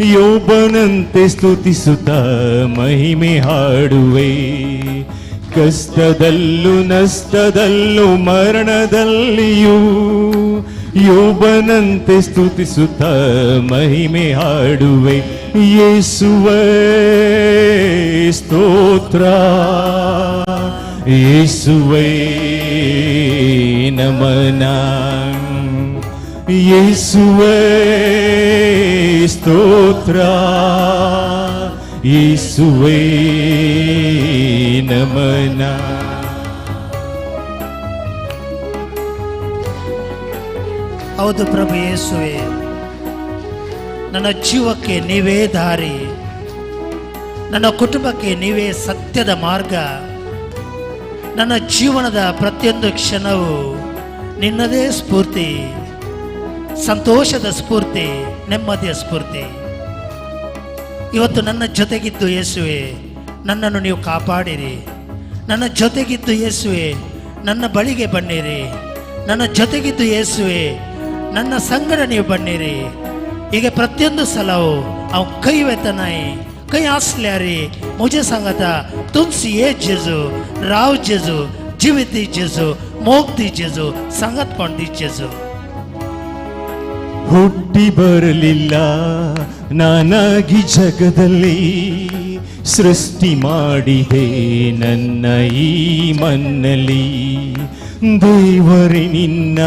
ಯೋಬನಂತೆ ಸ್ತುತಿಸುತ್ತ ಮಹಿಮೆ ಹಾಡುವೆ. ಕಷ್ಟದಲ್ಲೂ ನಷ್ಟದಲ್ಲೂ ಮರಣದಲ್ಲಿಯೂ ಯೋಬನಂತೆ ಸ್ತುತಿಸುತ್ತ ಮಹಿಮೆ ಹಾಡುವೆ. ಯೇಸುವೇ ಸ್ತೋತ್ರ, ಯೇಸುವೇ ನಮನ, ಯೇಸುವೇ ಸ್ತೋತ್ರ, ಯೇಸುವೇ ನಮನ. ಹೌದು ಪ್ರಭು ಯೇಸುವೆ, ನನ್ನ ಜೀವಕ್ಕೆ ನೀವೇ ದಾರಿ, ನನ್ನ ಕುಟುಂಬಕ್ಕೆ ನೀವೇ ಸತ್ಯದ ಮಾರ್ಗ. ನನ್ನ ಜೀವನದ ಪ್ರತಿಯೊಂದು ಕ್ಷಣವೂ ನಿನ್ನದೇ ಸ್ಫೂರ್ತಿ, ಸಂತೋಷದ ಸ್ಫೂರ್ತಿ, ನೆಮ್ಮದಿಯ ಸ್ಫೂರ್ತಿ. ಇವತ್ತು ನನ್ನ ಜೊತೆಗಿದ್ದು ಯೇಸುವೆ ನನ್ನನ್ನು ನೀವು ಕಾಪಾಡಿರಿ. ನನ್ನ ಜೊತೆಗಿದ್ದು ಯೇಸುವೆ ನನ್ನ ಬಳಿಗೆ ಬನ್ನಿರಿ. ನನ್ನ ಜೊತೆಗಿದ್ದು ಯೇಸುವೆ ನನ್ನ ಸಂಗಡ ನೀವು ಬನ್ನಿರಿ. ಈಗ ಪ್ರತಿಯೊಂದು ಸಲವು ಅವು ಕೈ ವೆತನಾಯಿ ಕೈ ಆಸ್ಲ್ಯಾರಿ ಮುಜೆ ಸಂಗತ ತುಮ್ಸಿ ಏ ಜೇಜು ರಾವ್ ಜೇಜು ಜೀವಿತ ಜೇಜು ಮೋಕ್ತಿ ಜೇಜು ಸಂಗತ್ ಪಂಡಿ ಜೇಜು. ಹುಟ್ಟಿ ಬರಲಿಲ್ಲ ನಾನಾಗಿ ಜಗದಲ್ಲಿ, ಸೃಷ್ಟಿ ಮಾಡಿದೆ ನನ್ನ ಈ ಮಣ್ಣಲ್ಲಿ. ದೇವರೇ ನಿನ್ನ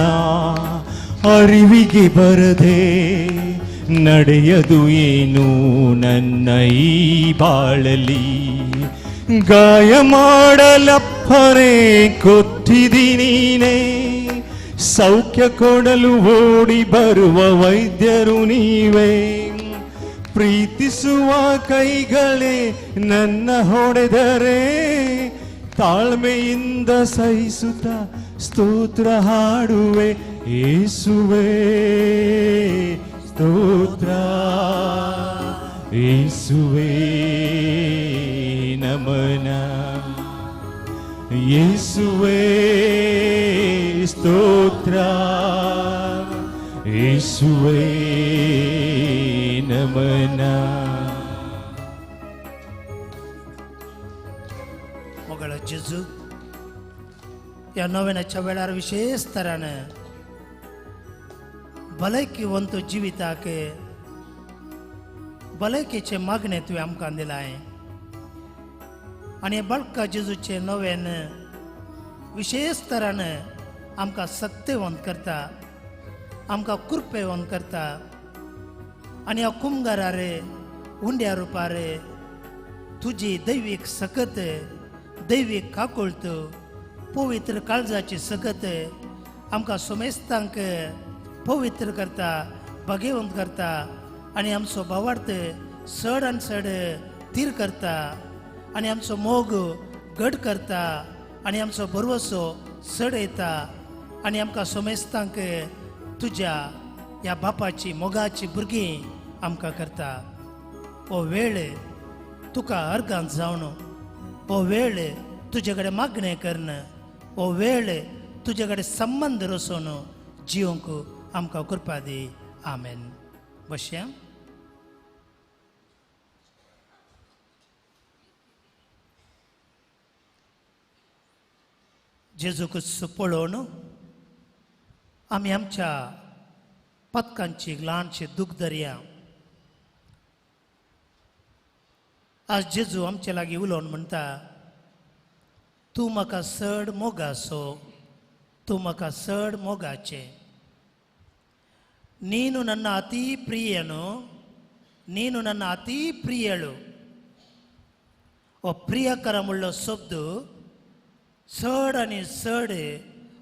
ಅರಿವಿಗೆ ಬರದೆ ನಡೆಯದು ಏನು ನನ್ನ ಈ ಬಾಳಲಿ. ಗಾಯ ಮಾಡಲಪ್ಪನೇ ಕೊಟ್ಟಿದ್ದೀನೇ, ಸೌಖ್ಯ ಕೊಡಲು ಓಡಿ ಬರುವ ವೈದ್ಯರು ನೀವೇ. ಪ್ರೀತಿಸುವ ಕೈಗಳೇ ನನ್ನ ಹೊಡೆದರೆ ತಾಳ್ಮೆಯಿಂದ ಸಹಿಸುತ್ತ ಸ್ತೋತ್ರ ಹಾಡುವೆ. ಯೇಸುವೇ ಸ್ತೋತ್ರ, ಯೇಸುವೇ ನಮನ, ಯೇಸುವೇ ಸ್ತೋತ್ರ, ಯೇಸುವೇ ನಮನ. मगळ जेजू या नव्याच्या वेळार विशेष तराने भलायकी वंतो जिविताके भलायकीचे मागणे तुवें आमकां दिलाय. आणि बळका जेजूचे नव्यान विशेष तराने आमकां सत्यवंत करता, आमकां कृपेवंत करता. आणि ह्या कुंभारारे उंड्या रुपारे तुजी दैवीक सकत, दैवीक काकुळत, पवित्र काळजाची सकत आमकां सोमेस्तांक पवित्र करता, भाग्यवंत करता. आणि आमचो भावार्थ चड आनी चड तीर करता, आणि आमचो मोग घट करता, आणि आमचो भरवसो चड येता. आणि आमकां सोमेस्तांक तुज्या ह्या बापाची मोगाची भुरगीं आमकां करता. हो वेळ तुका अर्गांत जावन, हो वेळ तुजे कडेन मागणें करण, हो वेळ तुजे कडेन संबंध रचोवन जिवंक आमकां कृपा दी. आमेन. बसया. जेजूक पळोवन आमी आमच्या पथकांची ल्हानशी दूख धरया. आज जेजू आमचे लागीं उलोवन म्हणटा, तूं म्हाका चड मोगाचो, तूं म्हाका चड मोगाचें. ನೀನು ನನ್ನ ಅತಿ ಪ್ರಿಯನು, ನೀನು ನನ್ನ ಅತಿ ಪ್ರಿಯಳು. ಓ ಪ್ರಿಯಕರमुळ्ळो शब्द चड आनी चड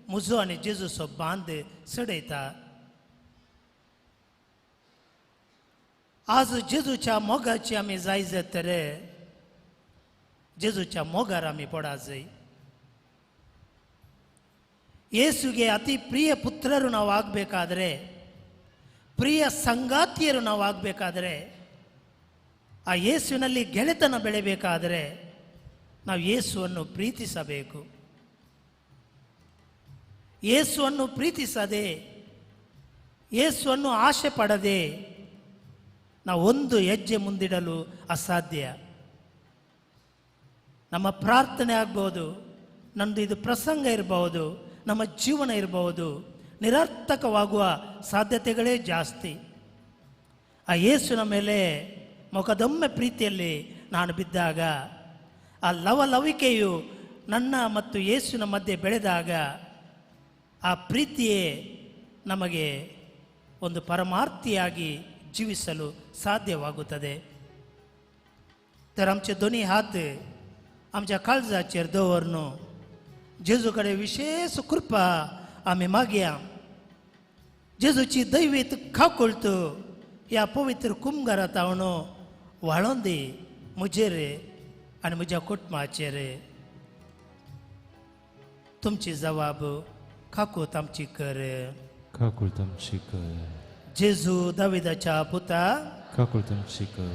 म्हजो आनी जेजूचो बांद चडयता. आज जेजूच्या मोगाची आमी जाय तर जेजूच्या मोगार आमी पडा जाय. ಯೇಸುಗೆ ಅತಿ ಪ್ರಿಯ ಪುತ್ರರು ನಾವು ಆಗಬೇಕಾದ್ರೆ, ಪ್ರಿಯ ಸಂಗಾತಿಯರು ನಾವು ಆಗಬೇಕಾದ್ರೆ, ಆ ಯೇಸುವಿನಲ್ಲಿ ಗೆಳೆತನ ಬೆಳೆಯಬೇಕಾದರೆ ನಾವು ಯೇಸುವನ್ನು ಪ್ರೀತಿಸಬೇಕು. ಯೇಸುವನ್ನು ಪ್ರೀತಿಸದೆ, ಯೇಸುವನ್ನು ಆಸೆ ಪಡದೆ ನಾವು ಒಂದು ಹೆಜ್ಜೆ ಮುಂದಿಡಲು ಅಸಾಧ್ಯ. ನಮ್ಮ ಪ್ರಾರ್ಥನೆ ಆಗ್ಬೋದು, ನಮ್ಮದು ಇದು ಪ್ರಸಂಗ ಇರಬಹುದು, ನಮ್ಮ ಜೀವನ ಇರಬಹುದು, ನಿರರ್ಥಕವಾಗುವ ಸಾಧ್ಯತೆಗಳೇ ಜಾಸ್ತಿ. ಆ ಯೇಸುವಿನ ಮೇಲೆ ಮುಖದೊಮ್ಮೆ ಪ್ರೀತಿಯಲ್ಲಿ ನಾನು ಬಿದ್ದಾಗ, ಆ ಲವಲವಿಕೆಯು ನನ್ನ ಮತ್ತು ಯೇಸುವಿನ ಮಧ್ಯೆ ಬೆಳೆದಾಗ, ಆ ಪ್ರೀತಿಯೇ ನಮಗೆ ಒಂದು ಪರಮಾರ್ಥಿಯಾಗಿ जीविसलु साध्यवागुತ್ತದೆ. तर आमचे दोन्ही हात आमच्या काळजाचेर दवरून जेजू कडे विशेष कृपा आम्ही मागया. जेजूची दैवीत खाकुळत या पवित्र कुंभारात हांव वाळोवन दी मुजेर आनी म्हज्या कुटुंबाचेर. तुमची जबाब खाकूत आमची कर. खाकूत आमची कर. जेजू दाविदाच्या पुता, खाकूत आमची कर.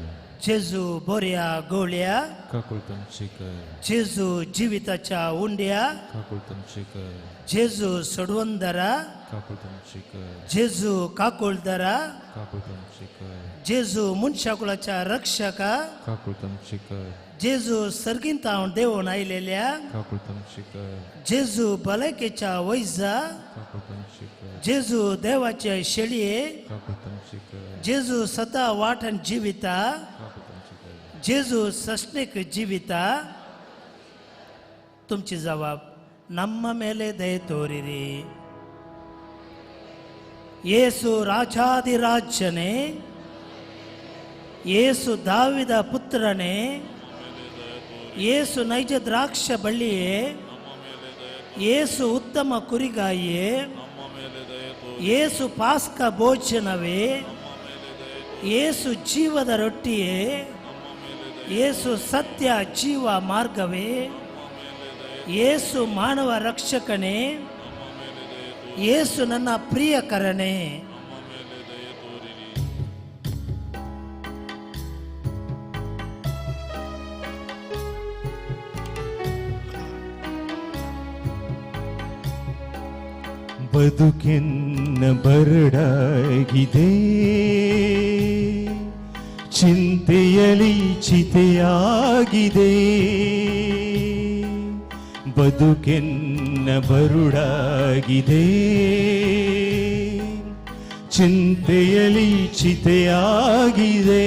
जेजू बोऱ्या गोळ्या, खाकूत आमची कर. जेजू जिविताच्या उंड्या, खाकूत आमची कर. जेजू सोडवंदरा, खाकूत आमची कर. जेजू काकुळदरा, खाकूत आमची कर. जेजू मनशाकुळाच्या रक्षका, खाकूत आमची कर. जेजू सर्गींत हांव देवून आयलेल्या, खाकूत आमची कर. जेजू भलायकेच्या वैजा, खाकूत आमची कर. जेजू देवाचे शेळये, खाकूत आमची कर. जेजू सदा वाटन जिविता, खाकूत आमची कर. जेजू सष्णेक जीविता. तुमची जबाब ನಮ್ಮ ಮೇಲೆ ದಯೆ ತೋರಿರಿ. ಯೇಸು ರಾಜಾದಿರಾಜನೇ, ಯೇಸು ದಾವಿದ ಪುತ್ರನೇ, ಯೇಸು ನೈಜ ದ್ರಾಕ್ಷ ಬಳ್ಳಿಯೇ, ಯೇಸು ಉತ್ತಮ ಕುರಿಗಾಯಿಯೇ, ಯೇಸು ಪಾಸ್ಕ ಭೋಜನವೇ, ಯೇಸು ಜೀವದ ರೊಟ್ಟಿಯೇ, ಯೇಸು ಸತ್ಯ ಜೀವ ಮಾರ್ಗವೇ, ಯೇಸು ಮಾನವ ರಕ್ಷಕನೇ, ಯೇಸು ನನ್ನ ಪ್ರಿಯಕರನೇ. ಬದುಕೆನ್ನ ಬರಡಾಗಿದೆ, ಚಿಂತೆಯಲಿ ಚಿತೆಯಾಗಿದೆ. ಬದುಕೆನ್ನ ಬರುಡಾಗಿದೆ, ಚಿಂತೆಯಲಿ ಚಿತೆಯಾಗಿದೆ.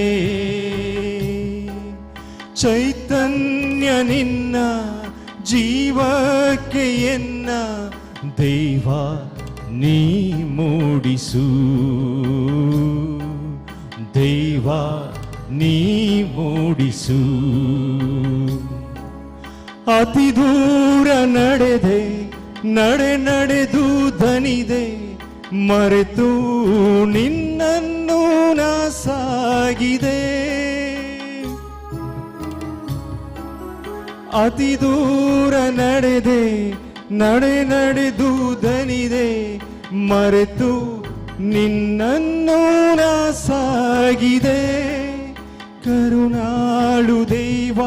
ಚೈತನ್ಯ ನಿನ್ನ ಜೀವಕ್ಕೆ ಎನ್ನ ದೈವ ನೀ ಮೂಡಿಸು, ದೈವ ನೀ ಮೂಡಿಸು. ಅತಿ ದೂರ ನಡೆದೆ, ನಡೆದು ದನಿದೆ, ಮರೆತು ನಿನ್ನನ್ನು ನಾ ಸಾಗಿದೆ. ಅತಿ ದೂರ ನಡೆದು ದನಿದೆ, ಮರೆತು ನಿನ್ನನ್ನು ನಾ ಸಾಗಿದೆ. ಕರುಣಾಳು ದೇವ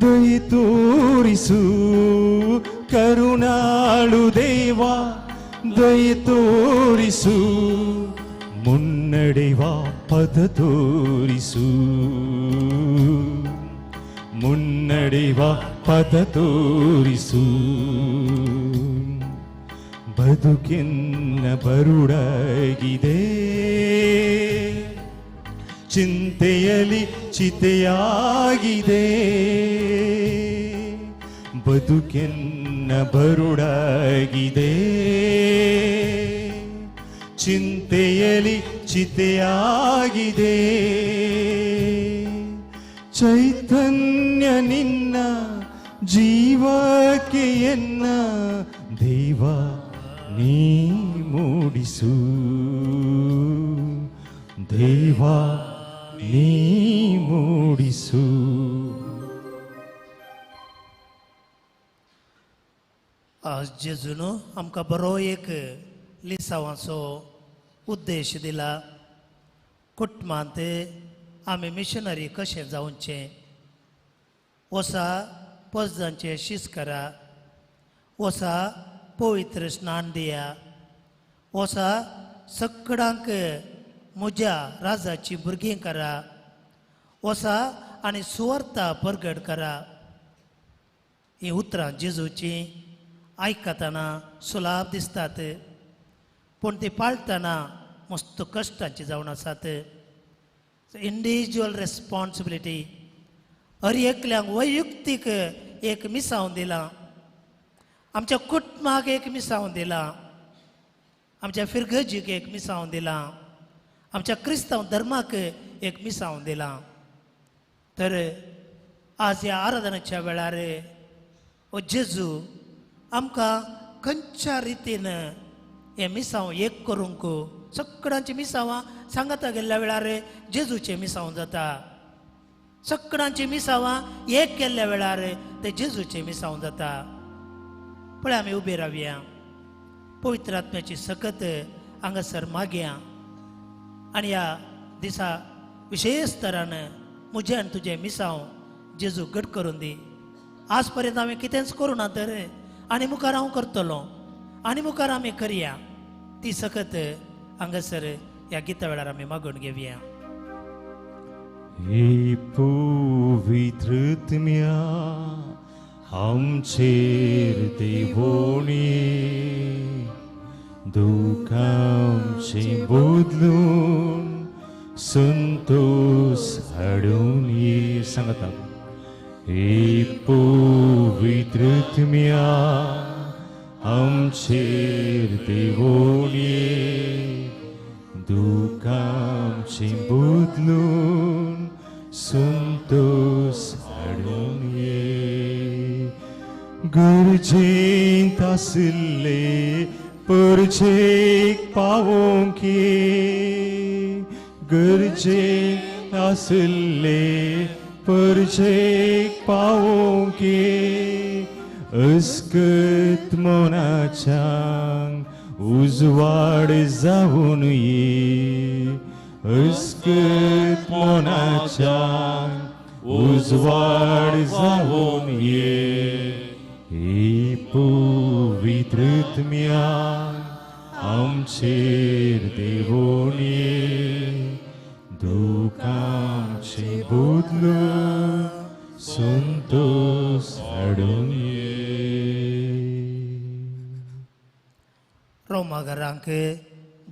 ದಯೆ ತೋರಿಸು, ಕರುಣಾಳು ದೇವ ದಯೆ ತೋರಿಸು. ಮುನ್ನಡೆವ ಪದ ತೋರಿಸು, ಮುನ್ನಡೆವ ಪದ ತೋರಿಸು. ಬದುಕೆನ್ನ ಬರುಡಾಗಿದೆ, ಚಿಂತೆಯಲಿ ಚಿತೆಯಾಗಿದೆ. ಬದುಕೆನ್ನ ಬರುಡಾಗಿದೆ, ಚಿಂತೆಯಲಿ ಚಿತೆಯಾಗಿದೆ. ಚೈತನ್ಯ ನಿನ್ನ ಜೀವಕ್ಕೆ ಎನ್ನ ದೇವ ನೀ ಮೂಡಿಸು, ದೇವ ನೀ ಮೂಡಿಸು. आज जेजून आमकां बरो एक लिसांवाचो उद्देश दिला. कुटुंबांत आमी मिशनरी कशें जावचें, वसा पजदांचें शीस करा, वसा पवित्र स्नान दिया, वसा सगळ्यांक म्हज्या राजाची भुरगीं करा वसा आनी सुवार्ता परगट करा. ही उतरां जेजूची आयकतना सुलाभ दिसतात पूण ती पाळटना मस्त कश्टाची जावन आसात. इंडिविज्युअल रेस्पॉन्सिबिलिटी हर एकल्यांक वैयक्तीक एक मिसांव दिलां. आमच्या कुटुंबाक एक मिसांव दिलां. आमच्या फिरगजीक एक मिसांव दिलां. आमच्या क्रिस्तांव धर्माक एक मिसांव दिलां. तर आज ह्या आराधनाच्या वेळार ओ जेजू आमकां खंयच्या रितीन हे मिसांव एक करूंक सगळ्यांची मिसांवां सांगता गेल्ल्या वेळार जेजूचे मिसांव जाता. सगळ्यांची मिसांवां एक केल्ल्या वेळार ते जेजूचे मिसांव जाता. पळय आमी उबे रावया, पवित्र आत्म्याची सकत हांगासर मागया आनी ह्या दिसा विशेश तरान म्हजें आनी तुजें मिसांव जेजू घट करून दी. आज पर्यंत हांवें कितेंच करूं ना तर आनी मुखार हांव करतलों आनी मुखार आमी करया. ती सकत हांगासर ह्या गिता वेळार आमी मागून घेवया. हे पवित्र आत्म्या आमचेर देवोणी दुखांचे बदलून संतोष हाडून ये. सांगता हे पवित्र आत्म्या आमचेर देवोणी दुखांचे बदलून संतोष हाडून ये. गरजेंत आशिल्ले परचेक पावोंक ये. गरजेंत आशिल्ले परचेक पावोंक ये. अस्कत मोनाच्यान उजवाड जावन ये. अस्कत मोनाच्यान उजवाड जावन ये. हे पवित्र आत्म्या आमचेर देवोणी दुखांचे बदलून संतोष हाडून ये. रोमाघरांक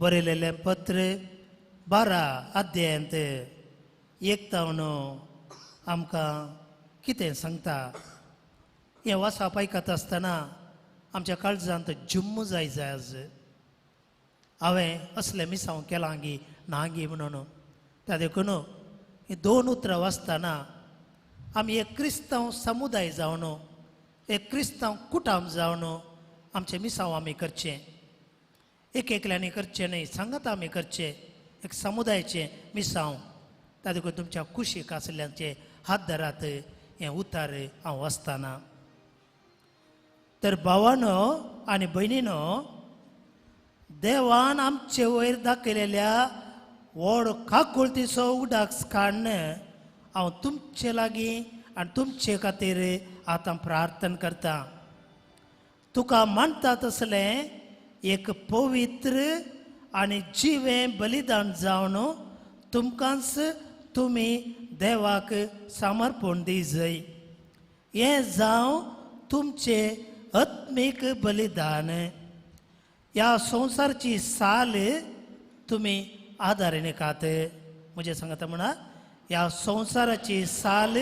बरयलेलें पत्र 12 अध्यायांत एकतावन आमकां कितें सांगता. हें वाचप आयकत आसतना आमच्या काळजांत जुम्म जाय आज. हांवें असलें मिसांव केलां गी ना गी म्हणून. त्या देखून ही 2 उतरां वाचतना आमी एक क्रिस्तांव समुदाय जावन एक क्रिस्तांव कुटुंब जावन आमचें मिसांव आमी करचें. एक एकल्यांनी करचें न्हय, सांगत आमी करचें. एक समुदायाचें मिसांव. त्या देखून तुमच्या कुशीक आशिल्ल्यांचे हात धरात हें उतार हांव वाचताना. तर भावांनो आनी भयणीनो, देवान आमचे वयर दाखयलेल्या व्हड काकुळतीचो उडाक काडन हांव तुमचे लागीं आनी तुमचे खातीर आतां प्रार्थना करतां. तुका मानता तसलें एक पवित्र आनी जिवें बलिदान जावन तुमकांच तुमी देवाक समर्पण दी जाय. हें जावं तुमचें आत्मीक बलिदान. ह्या संवसाराची साल तुमी आदारीने खात. म्हजे सांगता म्हणा, ह्या संवसाराची साल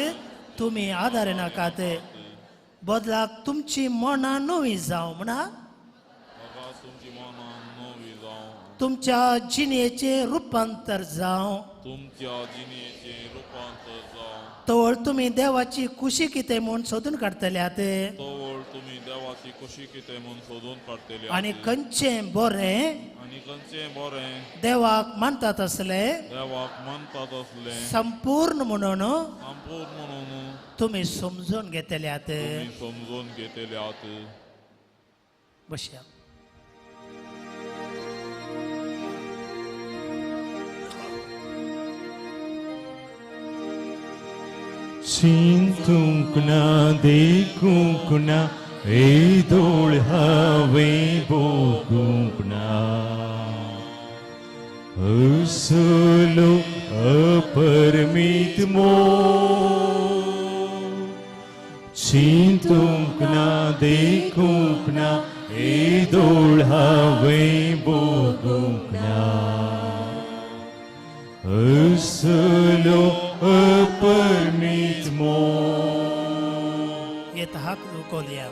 तुमी आदारे नाकात. बदलाक तुमची मनां नवी जावं म्हणा. तुमची मनां नवी जावं. तुमच्या जिणेचें रुपांतर जावं. तुमच्या जिणेचें रुपांतर जावं. तवळ तुमी देवाची खुशी कितें म्हूण सोदून काडटल्यात. तवळ तुमी देवाची खुशी कितें म्हूण सोदून काडटले. आनी खंयचें बरें आनी खंयचें बरें देवाक मानतात असलें देवाक मानतात असलें संपूर्ण म्हणून संपूर्ण म्हणून तुमी समजून घेतल्यात. तुमी समजून घेतल्यात. बसया. चिंतूंक ना देखूंक ना हे दोळ हांवें भोगूंक ना. असलो अपरमित मोग चिंतूंक ना देखूंक ना येदोळ हांवें भोगूंक ना असलो अपरमित मोग येत हाक दुखोलिया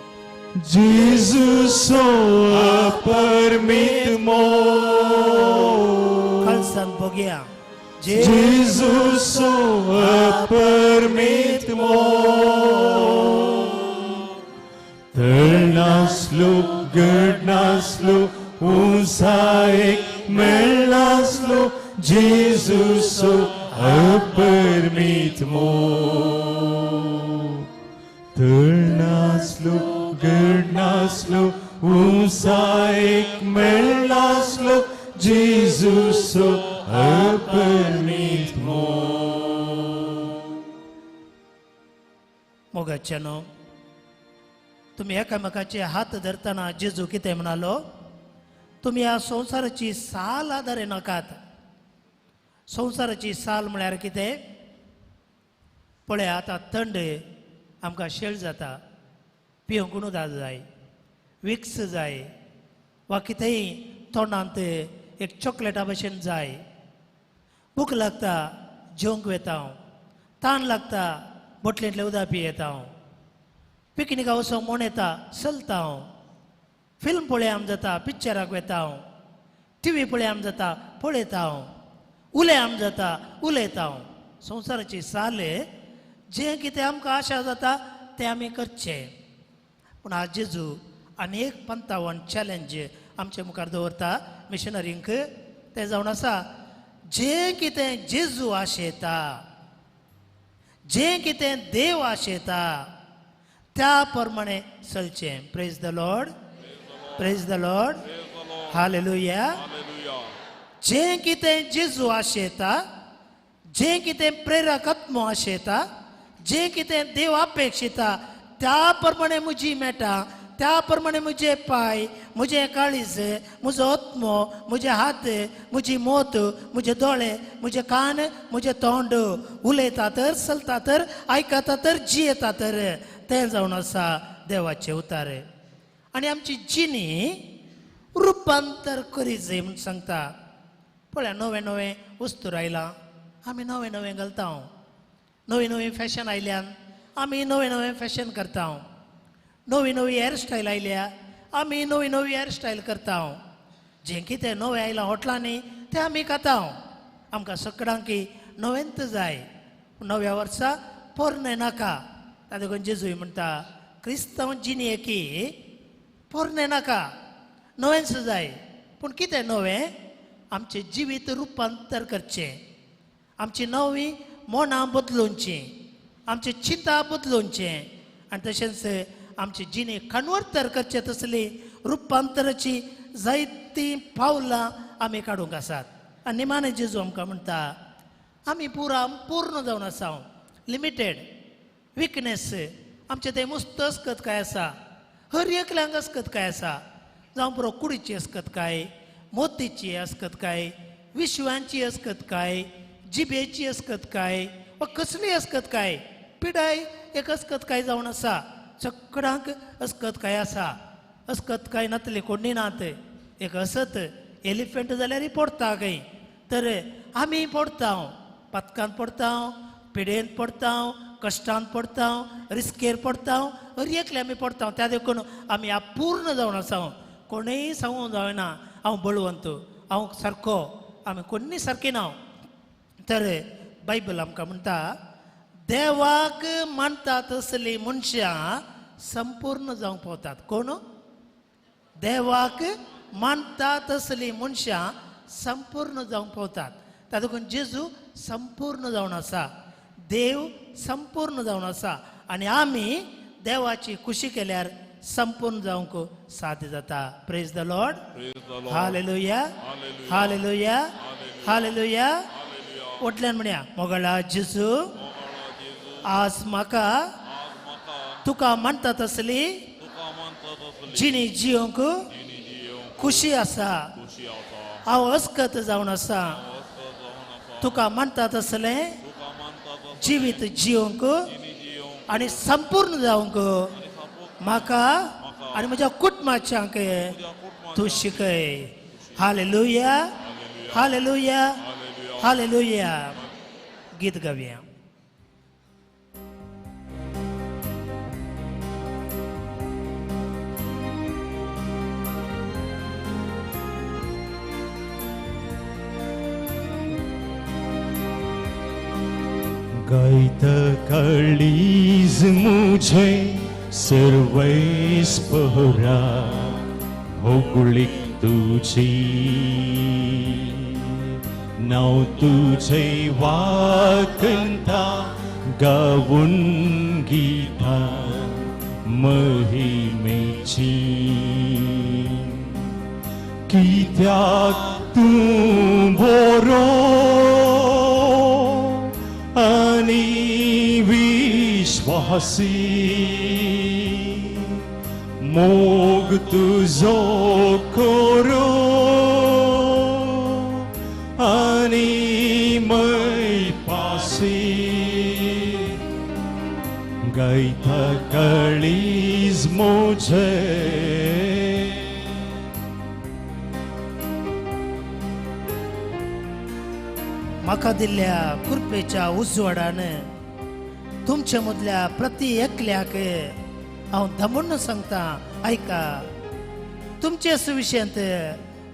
Jesus अपरमित मोग खालसान बघया Jesus अपरमित मोग तळनासलो गडनासलो उंचा एक मेळनासलो Jesus अपरमित मोग तळनासलो गडनासलो उंचा एक मेळनासलो Jesus अपरमित मोग मोगाच्यानो तुम्ही एकामेकाचे हात धरताना जेजू कितें म्हणालो तुम्ही ह्या संवसाराची साल आदारे नाकात संवसाराची साल म्हळ्यार कितें पळय आतां थंड आमकां शेळ जाता पिवंक उदक जाय विक्स जाय वा कितेंय तोंडांत एक चॉकलेटा भशेन जाय भूक लागता जेवंक वेता हांव ताण लागता बोटलेंतलें उदक पियेता हांव पिकनिका वचोंक म्हण येता चलता हांव फिल्म पळोवया जाता पिक्चराक वेता हांव टीव्ही पळोवया जाता पळयता हांव उलया जाता उलयता हांव संवसाराची साल जें कितें आमकां आशा जाता तें आमी करचें पूण आज जेजू आनी एक 55 चॅलेंज आमचे मुखार दवरता मिशनरींक तें जावन आसा जें कितें जेजू आशेता जें कितें देव आशेता त्या प्रमाणे चलचें प्रेज द लॉर्ड हालेलुया जें कितें जेजू आशेता जें कितें प्रेरक आत्मो आशेता जें कितें देव अपेक्षिता त्या प्रमाणे म्हजी मेटा त्या प्रमाणे म्हजे पाय म्हजें काळीज म्हजो आत्मो म्हजे हात म्हजी मोत म्हजे दोळे म्हजे कान म्हजें तोंड उलयता तर चलता तर आयकता तर जियेता तर तें जावन आसा देवाचें उतार आनी आमची जिणी रुपांतर करी जाय म्हूण सांगता पळया नवें नवें वस्तू आयलां आमी नवें नवें घालता नवी नवी फॅशन आयल्यान आमी नवें नवें फॅशन करता नवी नवी हेअरस्टायल आयल्या आमी नवी नवी हेअरस्टायल करता जें कितें नवें आयलां हॉटलांनी तें आमी खाता आमकां सगळ्यांक नवेंत जाय नव्या वर्सा पोरणे नाका ताका लागून जेजूय म्हणटा क्रिस्तांव जिणेकी पोरणे नाका नवेंच जाय पूण कितें नवें आमचें जिवीत रुपांतर करचें आमची नवी मोनां बदलोवचीं आमचें चिंता बदलोवचें आनी तशेंच आमची जिणे कन्वर्टर करचे तसली रुपांतराची जायतीं पावलां आमी काडूंक आसात आनी निमाणे जेजू आमकां म्हणटा आमी पूर्ण जावन आसा लिमिटेड विकनेस आमचें तें मुस्त अस्कत काय आसा हर एकल्यांक अस्कत काय आसा जावं पुरो कुडीची अस्कत काय मोतीची अस्कत काय विश्वांची अस्कत काय जिबेची अस्कत काय वा कसली अस्कत काय पिडाय एक अस्कत काय जावन आसा सगळ्यांक अस्कत काय आसा अस्कत काय नातले कोणी नात एक असत एलिफंट जाल्यार पडटा खंय तर आमी पडटा पथकांत पडटा पिडेंत पडटा कश्टांत पडटा रिस्केर पडटा हर एकले आमी पडटा त्या देखून आमी अपूर्ण जावन आसा कोणेय सांगूंक जायना हांव बळवंत हांव सारको आमी कोणी सारके ना तर बायबल आमकां म्हणटा देवाक मानता तसली मनशां संपूर्ण जावंक पावतात कोण देवाक मानता तसली मनशां संपूर्ण जावंक पावतात ताका लागून जेजू संपूर्ण जावन आसा देव संपूर्ण जावन आसा आनी आमी देवाची खुशी केल्यार संपूर्ण जावंक साध्य जाता praise the Lord hallelujah hallelujah hallelujah ओटल्यान म्हणया मोगळा जेजू आज म्हाका तुका मानता तसली जिणी जियोंक खुशी आसा हांव अस्कत जावन आसा वस्त जावन आसा तुका म्हणटा तसलें तुका मानता तसलें जिवीत जिवंक जिणी जियोंक आनी संपूर्ण जावंक आनी सापूक म्हाका आनी म्हज्या कुटुंबाच्यांक तुज्या कुटुंबाक तूं शिकय. Hallelujah hallelujah hallelujah. गीत गावया. गायत काळीज मुझे सर्वैस पहरा होगुळीक तुझी नाव तुझे वाकंता गावून गीता महिमेची कित्याक तूं बरो आनी विश्वासी मोग तुजो करो आनी मैपासी गायता काळीज मोजे म्हाका दिल्ल्या कृपेच्या उजवाडान तुमच्या मदल्या प्रति एकल्याक हांव दमून सांगता. ऐका, तुमचे सुविशेंत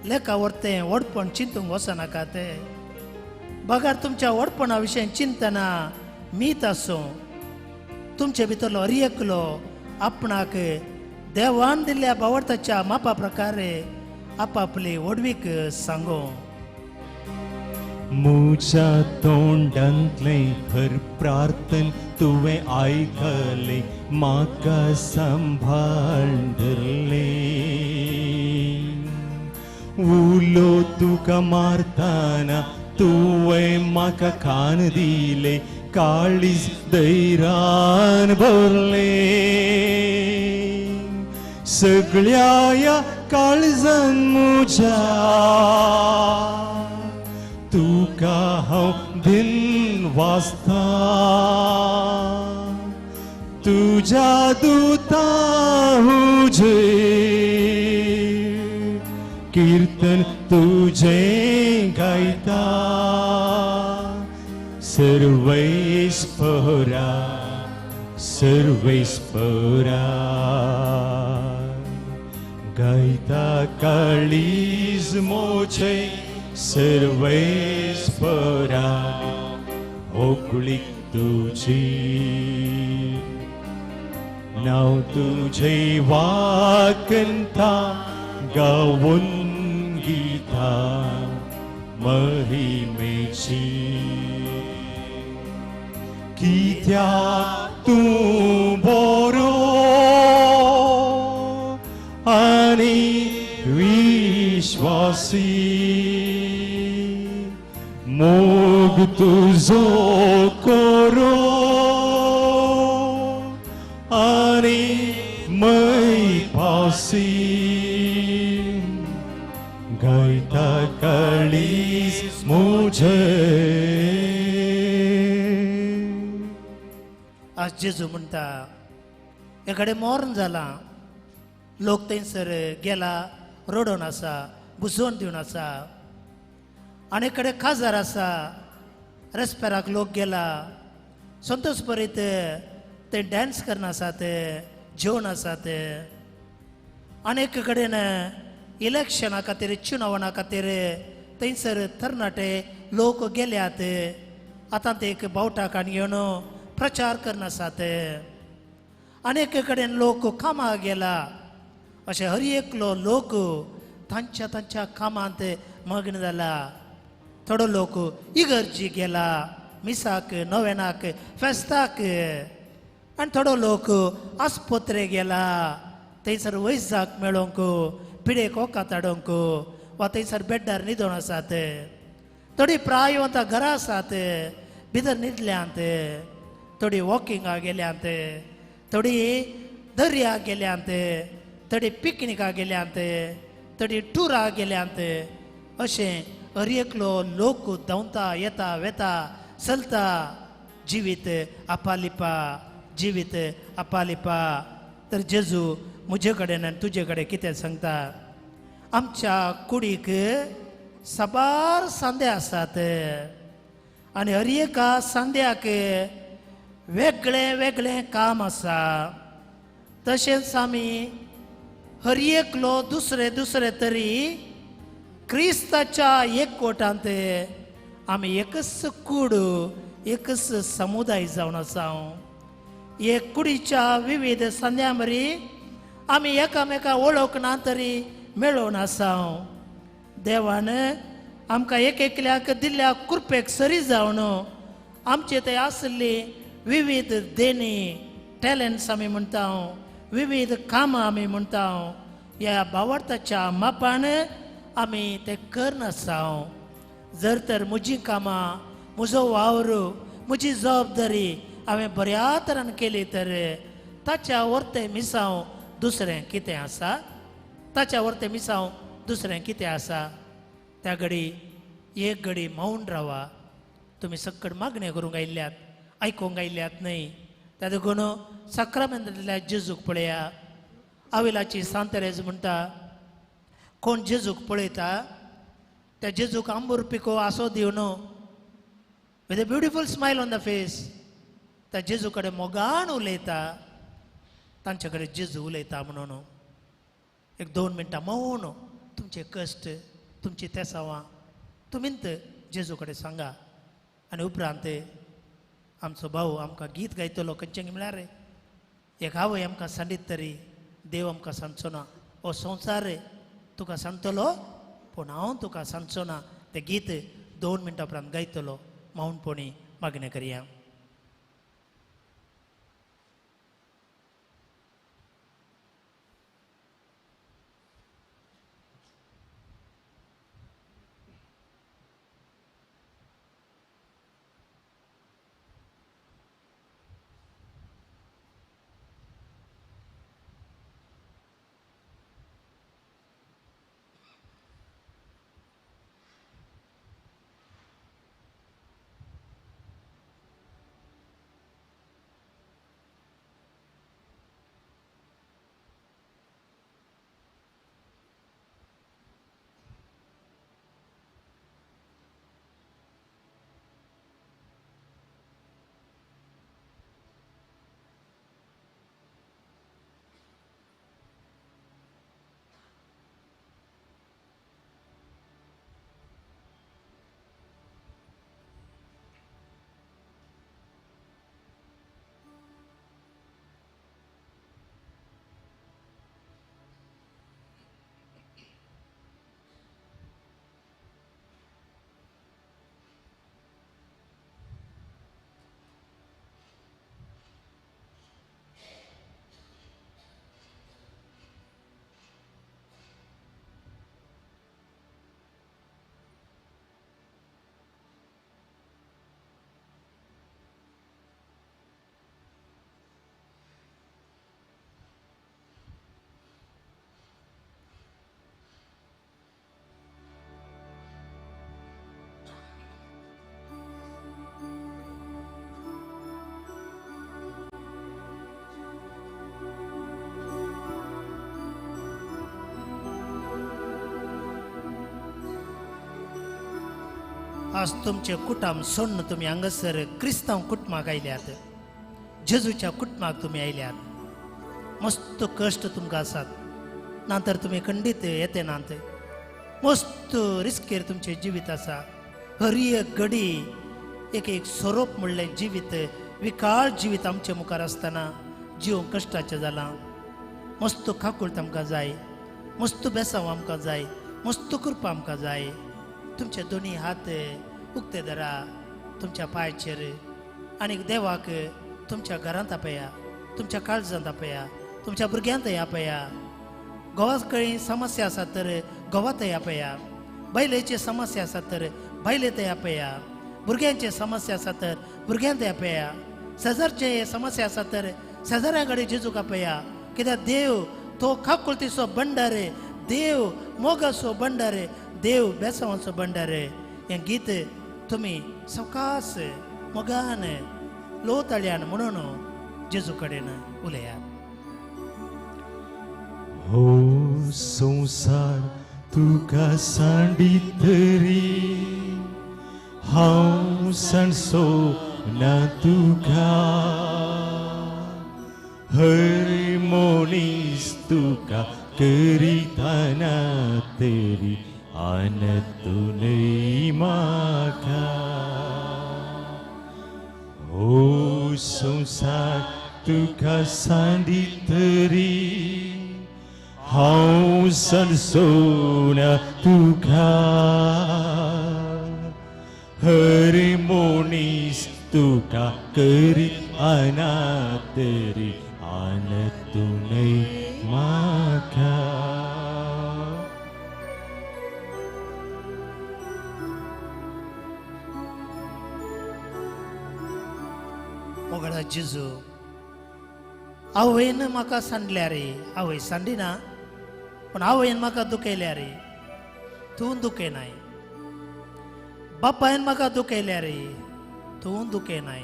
लेखा व्हरतें व्हडपण चिंतूंक वचनाकात. बगार तुमच्या व्हडपणा विशयी चिंतना मीत आसूं तुमचे भितरलो हर एकलो आपणाक देवान दिल्ल्या भावार्थाच्या मापा प्रकारे आपापली व्हडवीक सांगो. मुझ्या तोंडांतले हर प्रार्थन तुवें आयकले म्हाका सांभाळले उलो तुका मारताना तुवें म्हाका कान दिले काळीज दैरान भरले सगळ्या या काळजान मुझ्या तुका हांव दिन वाचता तुज्या दुतां हुजेर कीर्तन तुजें गायता सर्वेस्परा सर्वेस्परा गायता काळीज मोचे सर्वेस्परा होकुळीक तुजी नाव तुझे वाकंता गावून गीता महिमेची कित्याक तूं बरो आनी विश्वासी मोग तुजो करो आनी मैपासी गायता काळीज मुझे. आज जेजू म्हणटा एकडे मरण जाला लोक थंयसर गेला रडोन आसा बुजोवन दिवन आसा आनी कडेन काजार आसा रेस्पेराक लोक गेला संतोश भरीत ते डॅन्स करना आसात जेवण आसात आनी एक कडेन इलेक्शना खातीर चुनावणा खातीर थंयसर तरणाटे लोक गेल्यात आतां ते एक बावटाक घेवन प्रचार करना आसात आनी एक कडेन लोक कामाक गेला अशें हर एकलो लोक तांच्या तांच्या कामांत मग्न जाला. थोडो लोक इगर्जी गेला मिसाक नोवेनाक फेस्ताक आनी थोडो लोक आस्पत्रे गेला थंयसर वैजाक मेळोवंक पिडेक वखद हाडोवंक वा थंयसर बेड्डार न्हिदोन आसात. थोडी प्रायवंतां घरां आसात भितर न्हिदल्यांत थोडी वॉकिंगाक गेल्यांत थोडी दर्याक गेल्यांत थोडी पिकनिकाक गेल्यांत थोडी टुराक गेल्यांत अशें हर एकलो लोक धांवता येता वेता चलता जिवीत आपालिपा जिवीत आपालिपा. तर जेजू म्हजे कडेन आनी तुजे कडेन कितें सांगता? आमच्या कुडीक साबार सांदे आसात आनी हर एका सांद्याक वेगळें वेगळें काम आसा. तशेंच आमी हर एकलो दुसरे दुसरे तरी क्रिस्ताच्या एकवटांत आमी एकच कूड एकच समुदाय जावन आसा. हे कुडीच्या विविध सांद्या मरी आमी एकामेका वळखना तरी मेळून आसा. देवान आमकां एक एकल्याक दिल्ल्या कृपेक सरी जावन आमचे थंय आसली विविध देणी टॅलंट्स आमी म्हणटा, विविध कामां आमी म्हणटा, ह्या भावार्थाच्या मापान आमी ते करनासा. जर तर म्हजी कामां म्हजो वावर म्हजी जबाबदारी हांवें बऱ्या तरान केली तर ताच्या वर्ते मिसांव दुसरें कितें आसा? ताच्या वर्ते मिसांव दुसरें कितें आसा? त्या घडी एक घडी मौन रावा. तुमी सक्कड मागणें करूंक आयिल्ल्यात, आयकूंक आयिल्ल्यात न्हय. त्या देखून साक्रामेंतांतल्या जेजूक पळया. आविलाची सांतेरेज म्हणटा, कोण जेजूक पळयता त्या जेजूक आंबूर पिको आसो दिवन with a beautiful smile on the face त्या जेजू कडेन मोगान उलयता. तांचे कडेन जेजू उलयता म्हणून एक 2 मिनटां मौन तुमचे कश्ट तुमची तेसावां तुमींत जेजू कडेन सांगा. आनी उपरांत आमचो भाऊ आमकां गीत गायतलो खंयचें म्हळ्यार एक आवय आमकां सांडीत तरी देव आमकां सांगचो ना. हो संवसार तुका सांगतलो पूण हांव तुका सांगचो ना. तें गीत 2 मिनटां उपरांत गायतलो. मौनपणी मागणें करया. आज तुमचे कुटुंब सोडून तुम्ही हांगासर क्रिस्तांव कुटुंबाक आयल्यात. जेजूच्या कुटुंबाक तुम्ही आयल्यात. मस्त कश्ट तुमकां आसात. नंतर तुम्ही खंडीत येते नात. मस्त रिस्केर तुमचे जिवीत आसा. हर एक घडी एक एक स्वरूप म्हणलें जिवीत विकाळ जिवीत आमचे मुखार आसतना जीव कश्टाचें जालां. मस्त खाकूळ आमकां जाय. मस्त बेसांव आमकां जाय. मस्त कृपा आमकां जाय. तुमचे दोनी हात उक्ते धरा तुमच्या पांयाचेर आनी देवाक तुमच्या घरांत आपया, तुमच्या काळजांत आपया, तुमच्या भुरग्यांतय आपया. घोवाच कळी समस्या आसा तर घोवातय आपया. बायलेची समस्या आसा तर बायलेतय आपया. भुरग्यांची समस्या आसा तर भुरग्यांतय आपया. शेजारचे समस्या आसा तर शेजाऱ्या कडेन जेजूक आपया. कित्याक देव तो खाकुळतीचो भंडार, देव मोगाचो भंडार, देव बेसांवाचो भंडार हें गीत तुमी सवकास मोगान लोताळ्यान म्हणून जेजू कडेन उलयात. हो संसार तुका सांडितरी हांव सांडसो ना तुका हर मनीस तुका करीतना तरी आनतूनय म्हाका हो संसार तुका सांडितरी हांव सांडसो ना तुका हर मनीस तुका करीतना तरी आनतूनय म्हाका मोगळा जेजू आवयन म्हाका सांडल्या रे आवय सांडिना पण आवयन म्हाका दुखयल्या रे तूं दुखयनाय बापायन म्हाका दुखयल्या रे तूं दुखयनाय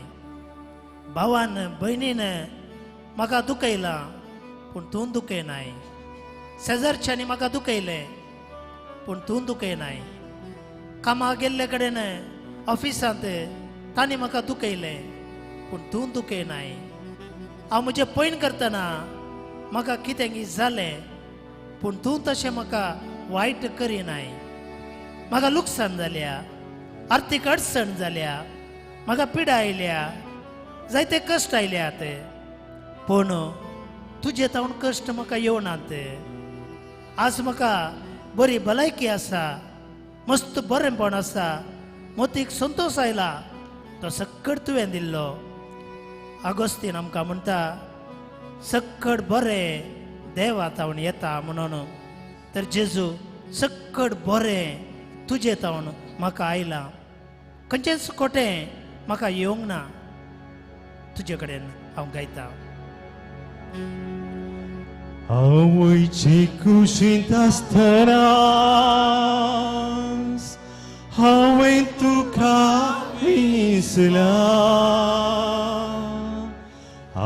भावान भयणीन म्हाका दुखयला पूण तूं दुखयनाय शेजारच्यांनी म्हाका दुखयलें पूण तूं दुखयनाय कामाक गेल्ले कडेन ऑफिसांत तांणी म्हाका दुखयलें पूण तूं दुखयनाय हांव म्हजें पैन करतना म्हाका कितें जालें पूण तूं तशें म्हाका वायट करिनाय म्हाका लुकसाण जाल्या आर्थीक अडचण जाल्या म्हाका पिडा आयल्या जायते कश्ट आयल्यात पूण तुजे तावन कश्ट म्हाका येवनात आज म्हाका बरी भलायकी आसा मस्त बरेंपण आसा मोतीक संतोश आयला तो सक्कड तुवें दिल्लो आगोस्तीन आमकां म्हणटा सक्कड बरें देवा तावन येता म्हणून तर जेजू सक्कड बरें तुजे तावन म्हाका आयलां खंयचेंच खोटें म्हाका येवंक ना तुजे कडेन हांव गायतां. आवयचे कुशींत आसतना हांवें तुका विसला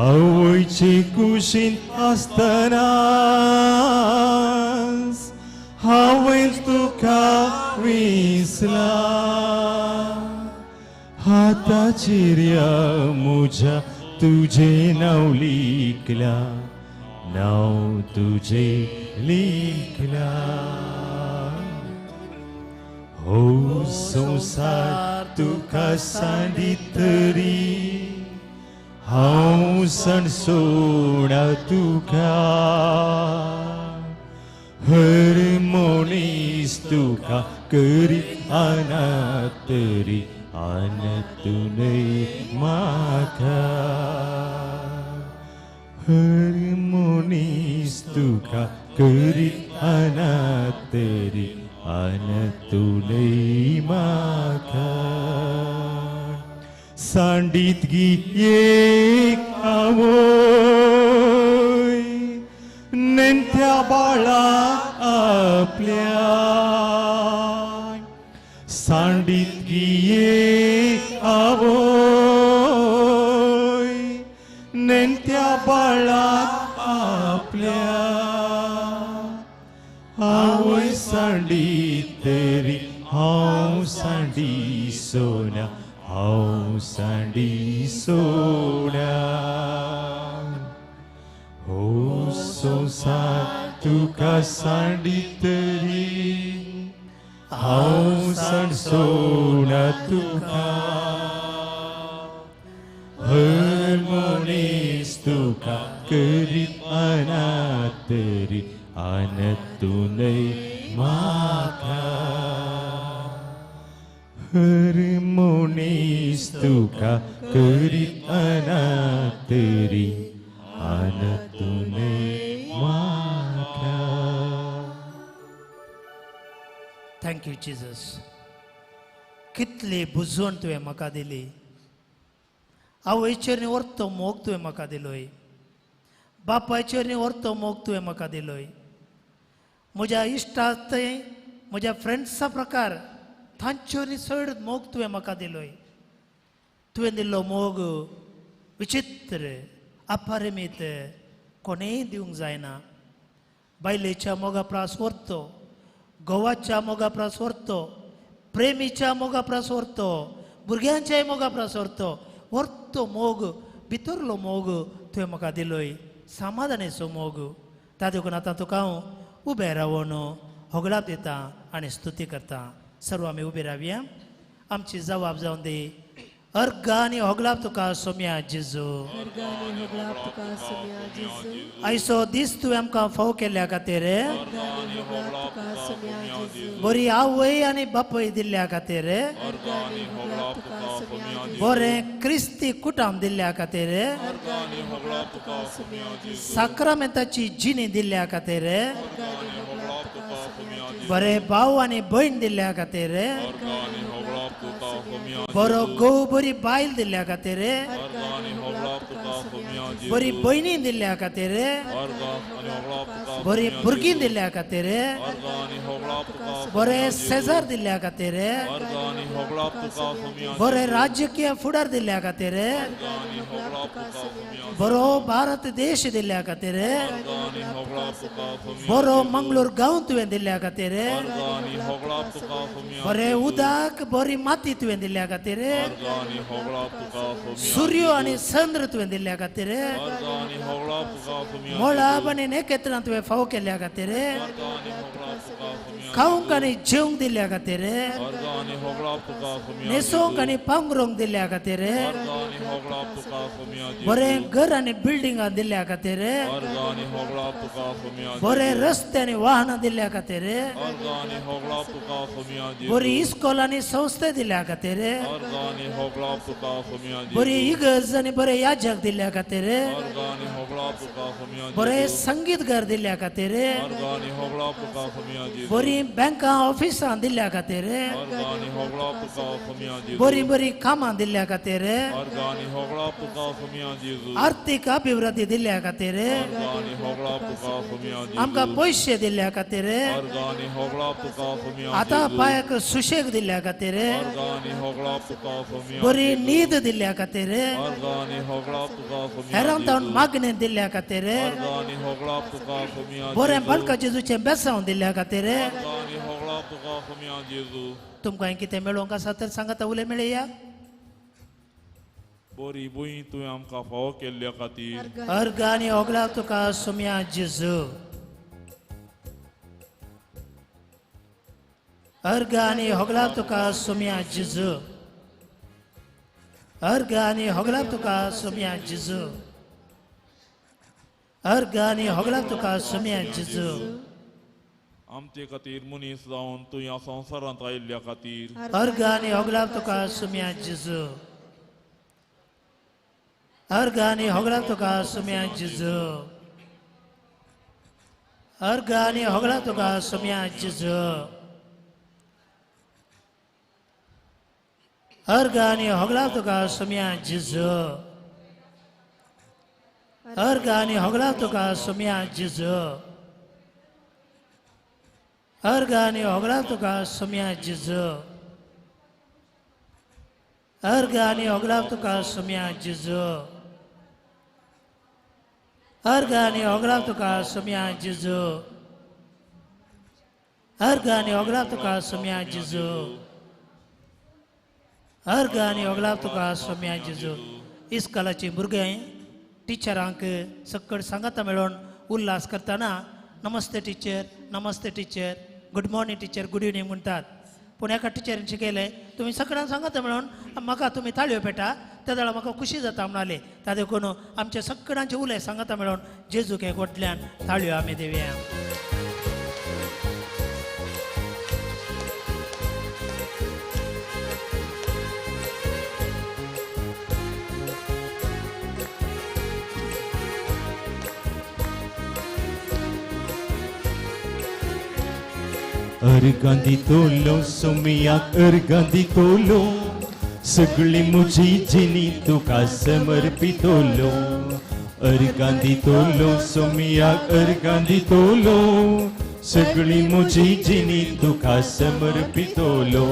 आवयचे कुशींत आसतना हांवें तुका विसला हाताचेर या म्हज्या तुजें नांव लिखला नांव तुजें लिखला हो संसार तुका सांडितरी हांव सांडसो ना तुका हर मनीस तुका करितना तरी आनतूनय म्हाका हर मनीस तुका करितना तरी आनतूनय म्हाका सांडीत एक आवय नेणत्या बाळाक आपल्या सांडीत एक आवय नेणत्या बाळाक आपल्या आवय सांडीत तरी हांव सांडी सोना हांव सांडी सोना हो संसार तुका सांडितरी हांव सांडसो ना तुका हर मनीस तुका करितना तरी आनतूनय म्हाका हर मनीस तुका करितना तरी आनतूनय म्हाका. थँक्यू जिजस कितली बुजवण तुवें म्हाका दिली आवयचेर व्हरतो मोग तुवें म्हाका दिलोय बापायचेर व्हरतो मोग तुवें म्हाका दिलोय म्हज्या इश्टांतय म्हज्या फ्रेंड्सा प्रकार तांच्योनी चड मोग तुवें म्हाका दिलोय. तुवें दिल्लो मोग विचित्र अपरिमीत कोणेय दिवंक जायना. बायलेच्या मोगा प्रास व्हरतो, घोवाच्या मोगा प्रास व्हरतो, प्रेमीच्या मोगा प्रास व्हरतो, भुरग्यांच्याय मोगा प्रास व्हरतो. व्हरतो मोग, भितरलो मोग तुवें म्हाका दिलोय, समाधानेचो मोग. त्या देखून आतां तुका हांव उबें रावून होगलाप दिता आनी स्तुती करता. सर्व आमी उबे रावया. आमची जबाब जावन दी. अर्घ आनी होगलाप तुका सोम्या जेजू. अर्गानी होगलाप तुका सोम्या जेजू. आयचो दीस तुवें आमकां फाव केल्ल्या खातीर, अर्गानी होगलाप तुका सोम्या जेजू. बरी आवय आनी बापय दिल्ल्या खातीर, अर्गानी होगलाप तुका सोम्या जेजू. बरें क्रिस्ती कुटाम दिल्ल्या खातीर, अर्गानी होगलाप तुका सोम्या जेजू. साक्रामेंताची जिणी दिल्ल्या खातीर, अर्गानी होगलाप तुका सोम्या जेजू. बरे भाव आनी भयण दिल्ल्या खातीर, अर्गानी होगलाप तुका सोम्या बरो घोव बरी बायल दिल्ल्या खातीर, अर्गानी होगलाप तुका सोम्या जेजू. बरी भयणी दिल्ल्या खातीर, अर्गानी होगलाप तुका बरी भुरगीं दिल्ल्या खातीर, अर्गानी होगलाप तुका बरे सेजार दिल्ल्या खातीर, अर्गानी होगलाप तुका सोम्या बरे राजकीय फुडार दिल्ल्या खातीर, अर्गानी होगलाप तुका सोम्या बरो भारत देश दिल्ल्या खातीर, अर्गानी होगलाप तुका सोम्या बरो मंगळूर गांव तुवें दिल्ल्या खातीर, अर्गानी होगलाप तुका सोम्या बरे उदक बरी माती तुवें दिल्ल्या खातीर, अर्गानी होगलाप तुका सोम्या सूर्य आनी चंद्र तुवें दिल्ल्या खातीर, अर्गानी होगलाप तुका सोम्या मोळाब आनी नेकेत्रां तुवें फाव केल्ल्या खातीर, अर्गानी होगलाप तुका सोम्या खावंक आनी जेवंक दिल्ल्या खातीर, अर्गानी होगलाप तुका सोम्या न्हेसोवंक आनी पांघरूंक दिल्ल्या खातीर, अर्गानी होगलाप तुका सोम्या बरें घर आनी बिल्डिंगां दिल्ल्या खातीर, अर्गानी होगलाप तुका सोम्या बरे रस्ते आनी वाहनां दिल्ल्या खातीर, अर्गानी होगलाप तुका सोम्या बरी इस्कॉल आनी संस्थे दिल्ल्या खातीर, अर्गानी होगलाप तुका सोम्या बरी इगर्ज आनी बरे याजक दिल्ल्या खातीर, अर्गानी होगलाप तुका सोम्या बरे संगीत घर दिल्ल्या खातीर, अर्गानी होगलाप तुका सोम्या बरी बँकां ऑफिसां दिल्ल्या खातीर, अर्गानी होगलाप तुका सोम्या बरी बरी कामां दिल्ल्या खातीर, अर्गानी होगलाप तुका सोम्या जेजू आर्थीक अभिवृद्धी दिल्ल्या खातीर, अर्गानी होगलाप तुका सोम्या आमकां पयशे दिल्ल्या खातीर, अर्गानी होगलाप तुका सोम्या आतां पांयाक सुशेग दिल्ल्या खातीर, अर्गानी होगलाप तुका सोम्या बरी न्हीद दिल्ल्या खातीर, अर्गानी होगलाप तुका सोम्या हेरां तावन मागणी दिल्ल्या खातीर, अर्गानी होगलाप तुका सोम्या बरें बालका जेजूचें बेसांव दिल्ल्या खातीर, अर्गानी होगलाप तुका सोम्या जेजू तुमकां कितें मेळोवंक आसा तर सांगात उलय मेळया. बरी बुई तुवें आमकां फाव केल्ल्या खातीर अर्घ आनी होगलाप तुका सोम्या जेजू. अर्घ आनी होगलाप तुका सोम्या जेजू. अर्घ आनी होगलाप तुका सोम्या जेजू. अर्घ आनी होगलाप तुका सोम्या जेजू. आमचे खातीर मनीस जावन तूं ह्या संवसारांत आयिल्ल्या खातीर अर्घ आनी होगलाप तुका सोम्या जेजू. अर्घ आनी होगलाप तुका सोम्या जेजू. अर्घ आनी होगलाप तुका सोम्या जेजू. अर्घ आनी होगलाप तुका सोम्या जेजू. अर्घ आनी होगलाप तुका सोम्या जेजू. अर्घ आनी होगलाप तुका सोम्या जेजू. अर्घ आनी होगलाप तुका सोम्या जेजू. अर्घ आनी होगलाप तुका सोम्या जेजू. अर्घ आनी होगलाप तुका सोम्या जेजू. अर्घ आनी होगलाप तुका सोम्या जेजू. इस्कॉलाची भुरगीं टिचरांक सकट सांगाता मेळोन उल्हास करतना नमस्ते टिचर, नमस्ते teacher, good morning teacher, good evening म्हणटात. पूण एका टिचरीन शिकयलें तुमी सगळ्यांक सांगाता मेळोन म्हाका तुमी ताळयो पेटा. त्या वेळार म्हाका खुशी जाता म्हणाले. त्या देखून आमच्या सगळ्यांचे उलय सांगाता मेळोन जेजूक एक वटल्यान ताळयो आमी दिवया. अर्घां दितलो सोम्याक अर्घां दितलो, सगळी म्हजी जिणी तुका समर्पितलो. अर्घां दितलो सोम्याक अर्घां दितलो, सगळी म्हजी जिणी तुका समर्पितलो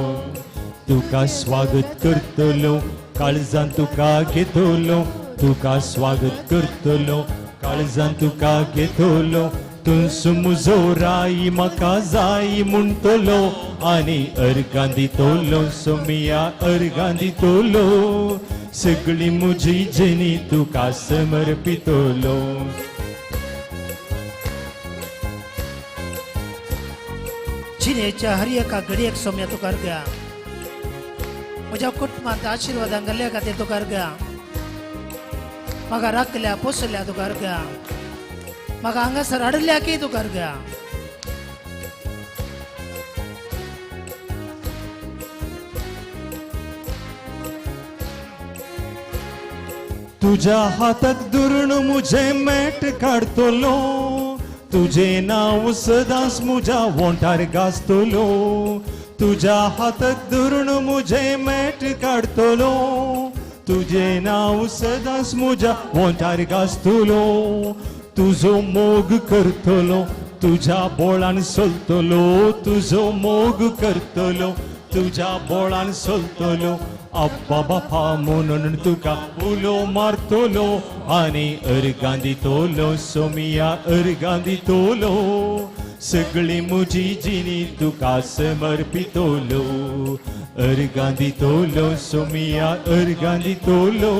तुका स्वागत करतलो काळजान तुका घेतलो तुका स्वागत करतलो काळजान तुका घेतलो तुस मुजो राई म्हाका जाई म्हणटलो आनी अर्गां दितलो सोमिया अर्गां दितलो सगळी म्हजी जिणी तुका समर्पितलो जिणेच्या हर एका घडयेक सोम्या तुका अर्घ्या म्हज्या कुटुंबांत आशिर्वादां घाल्ल्या खातीर तुका अर्घ्या म्हाका राखल्या पोसल्या तुका अर्घ्या म्हाका हांगासर हाडल्या की तुका अर्घ्या तुझ्या हातात धरून मुझे मेट काढतलो तुझे नाव सदांच मुझ्या वोंटार गाजतलो तुझ्या हातात धरून मुझे मेट काढतलो तुझे नाव सदांच मुझ्या वोंटार गाजतलो तुझो मोग करतलो तुझ्या बोळान चलतलो तुझो मोग करतलो तुझ्या बोळान चलतलो अब्बा बापा म्हणून तुका उलो मारतलो आनी अर्गां दितलो सोमिया अर्गां दितलो सगळी म्हजी जिणी तुका समर्पितलो अर्गां दितलो सोमिया अर्गां दितलो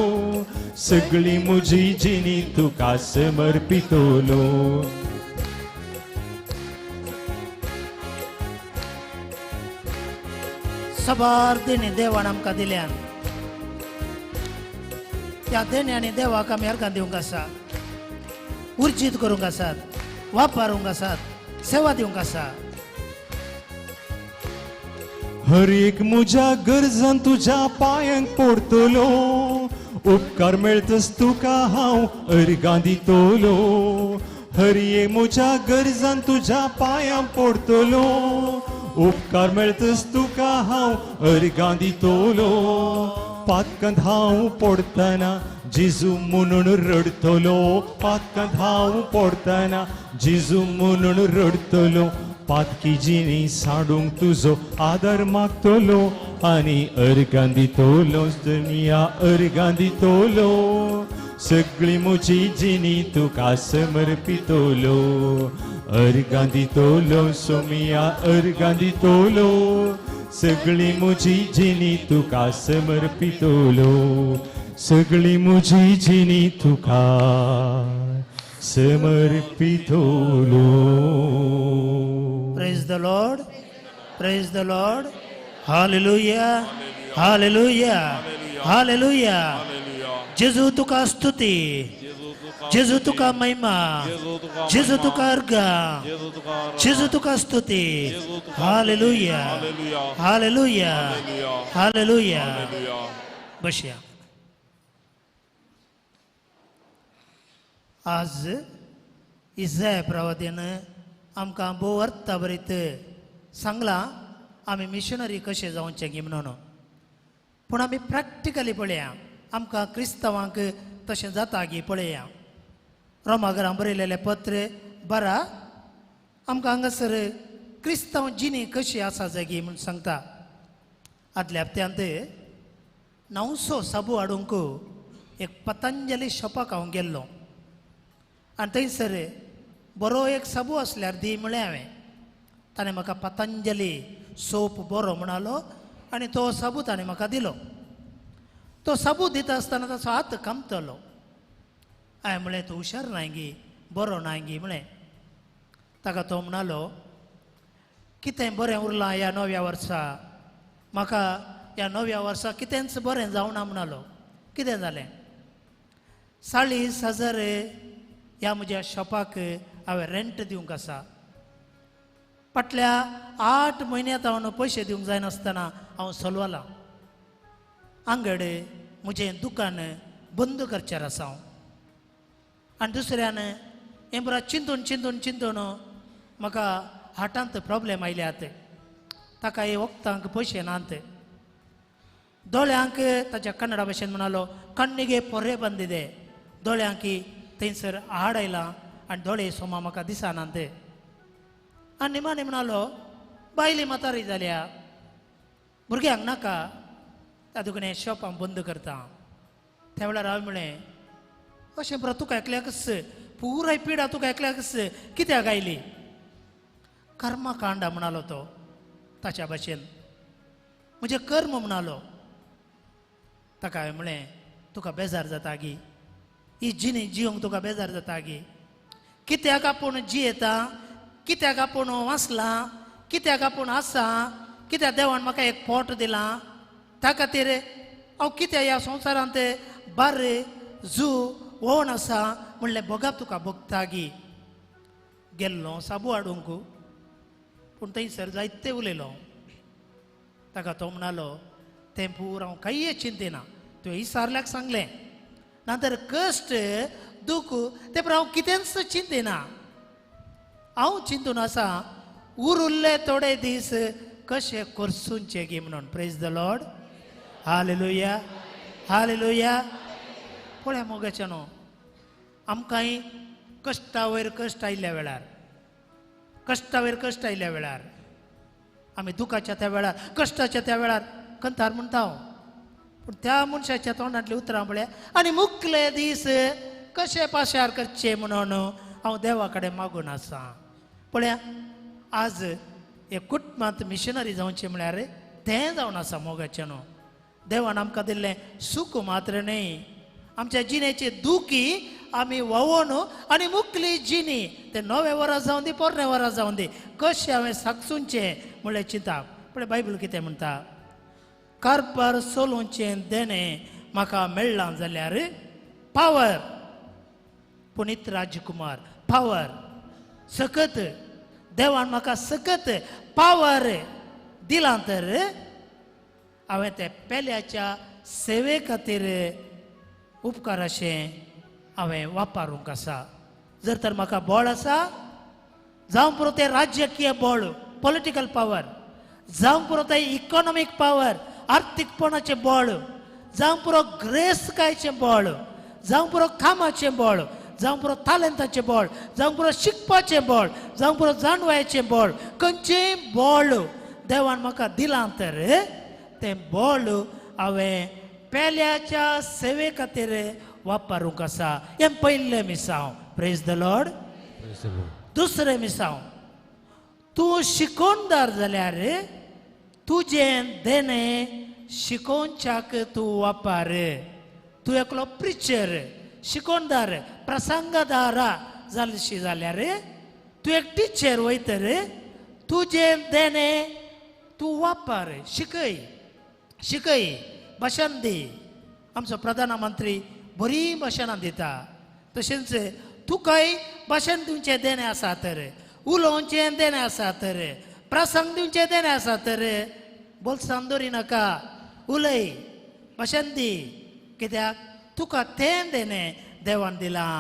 सगळी म्हजी जिणी तुका समर्पितलो सबार देणे देवान आमकां दिल्यान त्या देण्यानी देवाक आमी अर्गां दिवंक आसा उर्जीत करूंक आसात वापरूंक आसात सेवा दिवंक आसा हर एक म्हज्या गरजान तुझ्या पांयांक पडतलो उपकार मेळटस तुका हांव अर्गां दितलो हर एक म्हज्या गरजान तुझ्या पांयांक पडतलो उपकार मेळटस तुका हांव अर्गां दितलो पातकांत हांव पडटना जेजू म्हणून रडतलो पातकांत हांव पडटना जेजू म्हणून रडतलो पातकी जिणी साडूंक तुजो आदार मागतलो आनी अर्गां दितलो दुनिया अर्गां दितलो सगळी म्हजी जिणी तुका समर्पितलो अर्गां दितलो सोमिया अर्गां दितलो सगळी म्हजी जिणी तुका समर्पितलो सगळी म्हजी जिणी तुका समर्पितलो praise the Lord praise the Lord hallelujah hallelujah hallelujah जेजू तुका स्तुती जेजू तुका महिमा जेजू तुका अर्घा जेजू तुका स्तुती हालेलुया हालेलुया हालेलुया बसया आज इस्रायल प्रवादीनं आमकां भोव अर्था बरीत सांगलां आमी मिशनरी कशे जावचे गी म्हणून पूण आमी प्रॅक्टिकली पळया आमकां क्रिस्तांवांक तशें जाता गी पळया रोमागरां बरयलेलें पत्र बरा आमकां हांगासर क्रिस्तांव जिणी कशी आसा जागी म्हूण सांगता आदल्या हप्त्यांत 900 साबू हाडूंक एक पतंजली शॉपाक हांव गेल्लो आनी थंयसर बरो एक साबू आसल्यार दी म्हळें हांवें ताणें म्हाका पतंजली सोप बरो म्हणालो आनी तो साबू ताणें म्हाका दिलो तो साबू दिता आसतना ताचो हात कामतलो हांवें म्हळें तूं हुशार नाय गी बरो नाय गी म्हळें ताका तो म्हणालो कितें बरें उरलां ह्या नव्या वर्सा म्हाका ह्या नव्या वर्सा कितेंच बरें जावना म्हणालो कितें जालें 40,000 ह्या म्हज्या शॉपाक हांवें रेंट दिवंक आसा फाटल्या 8 म्हयन्यांत हांव पयशे दिवंक जायनासतना हांव चलवलां आंगड म्हजें दुकान बंद करचेर आसा हांव आनी दुसऱ्यान हें बरो चिंतून चिंतून चिंतून म्हाका हार्टांत प्रॉब्लेम आयल्यात ताका हे वखदांक पयशे नात दोळ्यांक ताच्या कन्नडा भाशेन म्हणालो कण्ಣಿಗೆ ಪೊರೆ ಬಂದಿದೆ दोळ्यांक थंयसर हाड आयलां आनी दोळे सोमा म्हाका दिसनात आनी निमाणे म्हणालो बायली म्हातारी जाल्या भुरग्यांक नाका तातूंत हें शॉप हांव बंद करता. त्या वेळार हांवें म्हळें अशें बरो तुका एकल्याकच पुराय पिडा तुका एकल्याकच कित्याक आयली. कर्म कांडा म्हणालो तो ताच्या भाशेन म्हणजे कर्म म्हणालो. ताका हांवें म्हळें तुका बेजार जाता गी ही जिणी जिवंक तुका बेजार जाता गी कित्याक आपूण जियेता कित्याक आपूण वाचला कित्याक आपूण आसा कित्याक देवान म्हाका एक पोट दिलां त्या खातीर हांव कित्याक ह्या संवसारांत बार्रे झू वोवन आसा म्हणलें बोगाप तुका भोगता गी. गेल्लो साबू हाडूंक पूण थंयसर जायते उलयलो. ताका तो म्हणालो तें पुरो हांव कांय चिंतेना तुवें इसारल्याक सांगलें नंतर कश्ट दूख ते पुरो हांव कितेंच चिंतेना. हांव चिंतून आसा उरिल्ले थोडे दीस कशे करसूंचे गी म्हणून. Praise the Lord. Hallelujah hallelujah. पळया मोगाच्यानो आमकांय कश्टा वयर कश्ट आयिल्ल्या वेळार कश्टा वयर कश्ट आयिल्ल्या वेळार आमी दुखाच्या त्या वेळार कश्टाच्या त्या वेळार कंथार म्हणटा हांव पूण त्या मनशाच्या तोंडांतली उतरां पळया आनी मुखले दीस कशे पाशार करचे म्हणून हांव देवा कडेन मागून आसा. पळया आज एक कुटुंबांत मिशनरी जावचें म्हळ्यार तें जावन आसा मोगाच्यानो. देवान आमकां दिल्लें सूख मात्र न्ही आमच्या जिणेचे दुखी आमी व्हांवोन आनी मुखली जिणी ते 9 वरां जावं दी 14 वरां जावं दी कशें हांवें सागसूंचें म्हणलें चिंता. पळय बायबल कितें म्हणटा कारपार सोलूंचें देणें म्हाका मेळ्ळां जाल्यार पावर पुनीत राजकुमार पावर सकत देवान म्हाका सकत पावर दिलां तर हांवें ते पेल्याच्या सेवे खातीर उपकार अशें हांवें वापरूंक आसा. जर तर म्हाका बळ आसा जावं पुरो तें राजकीय बळ पॉलिटिकल पावर जावं पुरो तें इकॉनॉमीक पावर आर्थीकपणाचें बळ जावं पुरो ग्रेसकायेचें बळ जावं पुरो कामाचें बळ जावं पुरो तालंताचें बळ जावं पुरो शिकपाचें बळ जावं पुरो जाणवायेचें बळ खंयचेंय बळ देवान म्हाका दिलां तर तें बळ हांवें पेल्याच्या सेवे खातीर वापरूंक आसा. हें पयलें मिसांव. Praise the Lord. दुसरें मिसांव तूं शिकोवणदार जाल्यार तुजें देणें शिकोवच्याक तूं वापर. तूं एकलो प्रिचर शिकोवणदार प्रसंगदार जालशी जाल्यार तूं एक टिचर वयतर तुजें देणें तूं वापर शिकय शिकय भाशण दी. आमचो प्रधानमंत्री बरी भाशणां दिता तशेंच तुकाय भाशण दिवचें देणें आसा तर उलोवचें देणें आसा तर प्रसंग दिवचें देणें आसा तर बोल्सांत दवरी नाका उलय भाशण दी कित्याक तुका तें देणें देवान दिलां.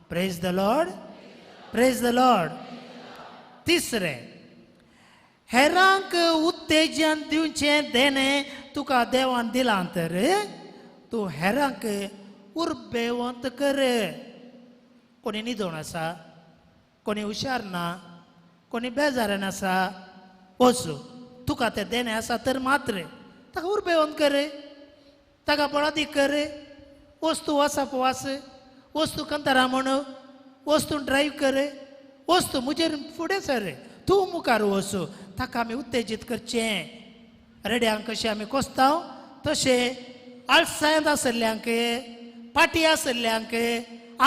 Praise the Lord. Praise the Lord. तिसरें हेरांक उत्तेजन दिवचें देणें तुका देवान दिलां तर तूं हेरांक उर्बेवंत कर. कोणी न्हिदोन आसा कोणी हुशार ना कोणी बेजारान आसा वचू तुका तें देणें आसा तर मात्र ताका उर्बेवंत कर ताका बळादी कर. वस्तू वाचप वाच वस्तू कंतारा म्हण वस्तू ड्रायव्ह कर वस्तू मुजेर फुडें सर तूं मुखार वचू ताका आमी उत्तेजीत करचें. रेड्यांक कशें आमी कोसताव तशें आळसायांत आसल्ल्यांक पाटी आसल्ल्यांक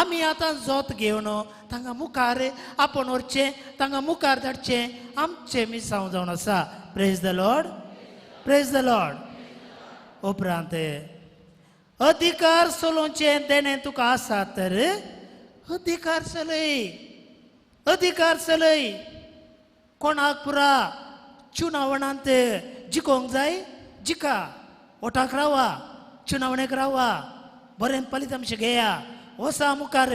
आमी आतां जोत घेवन तांकां मुखार आपोवन व्हरचें तांकां मुखार धाडचें आमचें मिसांव जावन आसा. Praise the Lord. Praise the Lord. उपरांत अधिकार चलोवचें देणें तुका आसा तर अधिकार चलय अधिकार चलय. कोणाक पुरा चुनावणांत जिखोवंक जाय जिका वोटाक रावा चुनावणेक रावा बरें फलितांश घेया वसा मुखार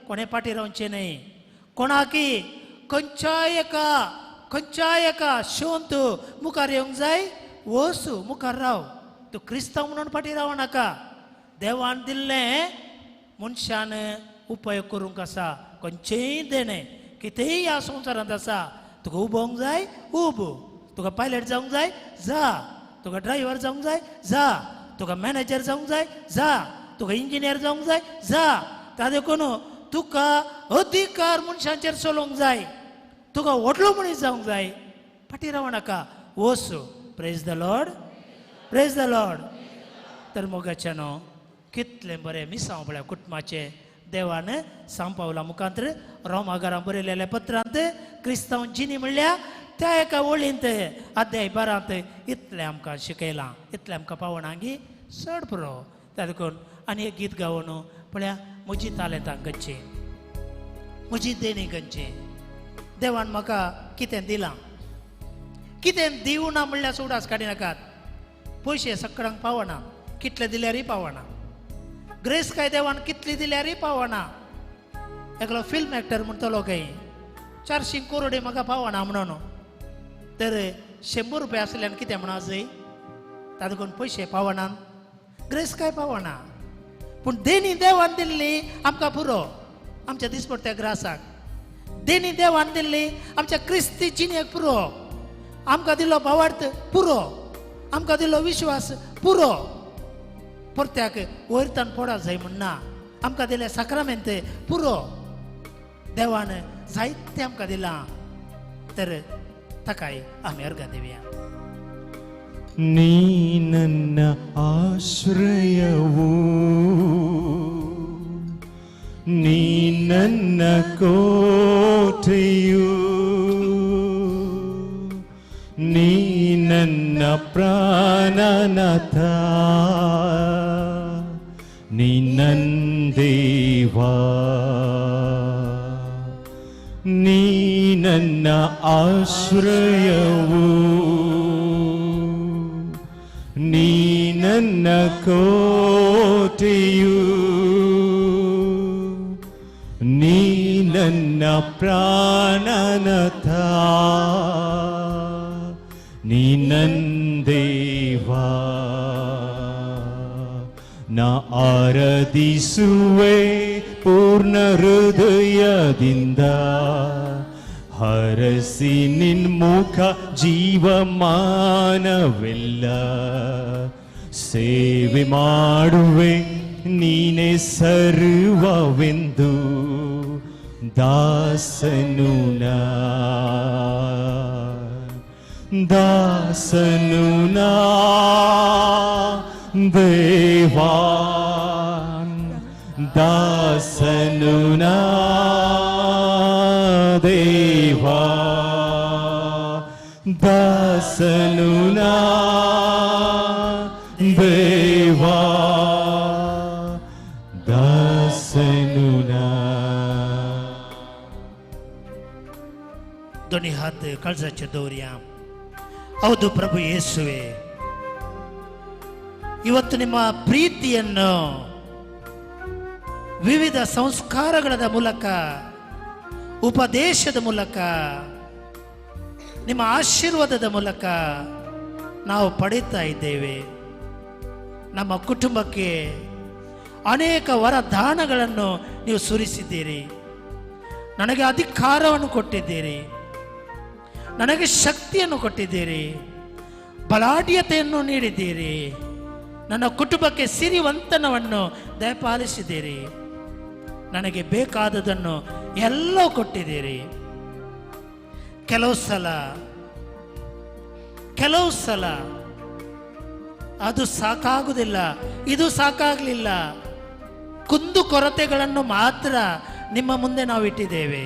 कोणे पाटी रावचें न्हय. कोणाकी खंयच्याय एका शोंत मुखार येवंक जाय वचू मुखार राव. तूं क्रिस्तांव म्हणून फाटी राव नाका. देवान दिल्लें मनशान उपयोग करूंक आसा. खंयचेंय देणें कितेंय ह्या संवसारांत आसा तुका उबोंक जाय उब, तुका पायलट जावंक जाय जा, तुका ड्रायव्हर जावंक जाय जा, तुका मॅनेजर जावंक जाय जा, तुका इंजिनियर जावंक जाय जा. ताजे कोण तुका अधिकार मनशांचेर चलोवंक जाय, तुका व्हडलो मनीस जावंक जाय, फाटीं रावं नाका, वच. Praise the Lord, praise the Lord. तर मोगाच्यानो कितले बरे मिसांवळ्या कुटुंबाचे देवान सांपावला मुखांतर रोमाकारांक बरयलेल्या पत्रांत क्रिस्तांव जिनी म्हणल्या त्या एका वळींत अध्याय 12 इतलें आमकां शिकयलां, इतलें आमकां पावणांगी चड पुरो. तातूंत आनी एक गीत गावन पळया, म्हजी तालेंतां गंजी, म्हजी देणी गंजी. देवान म्हाका कितें दिलां, कितें दिवना म्हणल्यार सोडास काडिनाकात. पयशे सगळ्यांक पावना, कितले दिल्यारय पावना. ग्रेस काय देवान कितली दिल्यारय पावना. एकलो फिल्म एक्टर म्हणटलो खंय 400 करोडी म्हाका पावना म्हणून. तर 100 रुपया आसल्यान कितें म्हणा जाय, तातूंत पयशे पावना, ग्रेस काय पावना. पूण देणी देवान दिल्ली आमकां पुरो, आमच्या दिसपट्ट्या ग्रासाक. देणी देवान दिल्ली आमच्या क्रिस्ती जिणेक पुरो, आमकां दिलो भावार्थ पुरो, आमकां दिलो विश्वास पुरो. परत्याक वयरतान पडा जाय म्हणना, आमकां दिले साक्रामेंत पुरो. देवान जायतें आमकां दिलां, तर ताकाय आमी अर्घ दिवया. ನೀ ನನ್ನ ಆಶ್ರಯವು, ನೀ ನನ್ನ ಕೋಟೆಯು, ನೀ ನನ್ನ ಪ್ರಾಣನಾಥ, ನೀ ನನ್ನ ದೇವಾ, ನೀ ನನ್ನ ಆಶ್ರಯವು, ನೀ ನನ್ನ ಕೋಟೆಯು, ನೀ ನನ್ನ ಪ್ರಾಣನಾಥ, ನೀ ನನ್ನ ದೇವಾ. ನಾ ಆರಾಧಿಸುವೆ ಪೂರ್ಣ ಹೃದಯದಿಂದ, ಹರಸಿ ನಿನ್ಮುಖ ಜೀವಮಾನವೆಲ್ಲ, ಸೇವೆ ಮಾಡುವೆ ನೀನೆ ಸರ್ವವೆಂದು, ದಾಸನು ನಾ, ದಾಸನು ನಾ ದೇವಾ, ದಾಸನು ನಾ ದೇವಾ, ದಾಸನು ನಾ ದೇವಾ, ದಾಸನು ನಾ. दोन्ही हात काळजाचे दौर्या. ಹೌದು ಪ್ರಭು ಯೇಸುವೆ, ಇವತ್ತು ನಿಮ್ಮ ಪ್ರೀತಿಯನ್ನು ವಿವಿಧ ಸಂಸ್ಕಾರಗಳ ಮೂಲಕ, ಉಪದೇಶದ ಮೂಲಕ, ನಿಮ್ಮ ಆಶೀರ್ವಾದದ ಮೂಲಕ ನಾವು ಪಡೀತಾ ಇದ್ದೇವೆ. ನಮ್ಮ ಕುಟುಂಬಕ್ಕೆ ಅನೇಕ ವರದಾನಗಳನ್ನು ನೀವು ಸುರಿಸಿದ್ದೀರಿ, ನನಗೆ ಅಧಿಕಾರವನ್ನು ಕೊಟ್ಟಿದ್ದೀರಿ, ನನಗೆ ಶಕ್ತಿಯನ್ನು ಕೊಟ್ಟಿದ್ದೀರಿ, ಬಲಾಢ್ಯತೆಯನ್ನು ನೀಡಿದ್ದೀರಿ, ನನ್ನ ಕುಟುಂಬಕ್ಕೆ ಸಿರಿವಂತನವನ್ನು ದಯಪಾಲಿಸಿದ್ದೀರಿ, ನನಗೆ ಬೇಕಾದದನ್ನು ಎಲ್ಲ ಕೊಟ್ಟಿದ್ದೀರಿ. ಕೆಲವು ಸಲ ಅದು ಸಾಕಾಗುವುದಿಲ್ಲ, ಇದು ಸಾಕಾಗಲಿಲ್ಲ, ಕುಂದು ಕೊರತೆಗಳನ್ನು ಮಾತ್ರ ನಿಮ್ಮ ಮುಂದೆ ನಾವು ಇಟ್ಟಿದ್ದೇವೆ.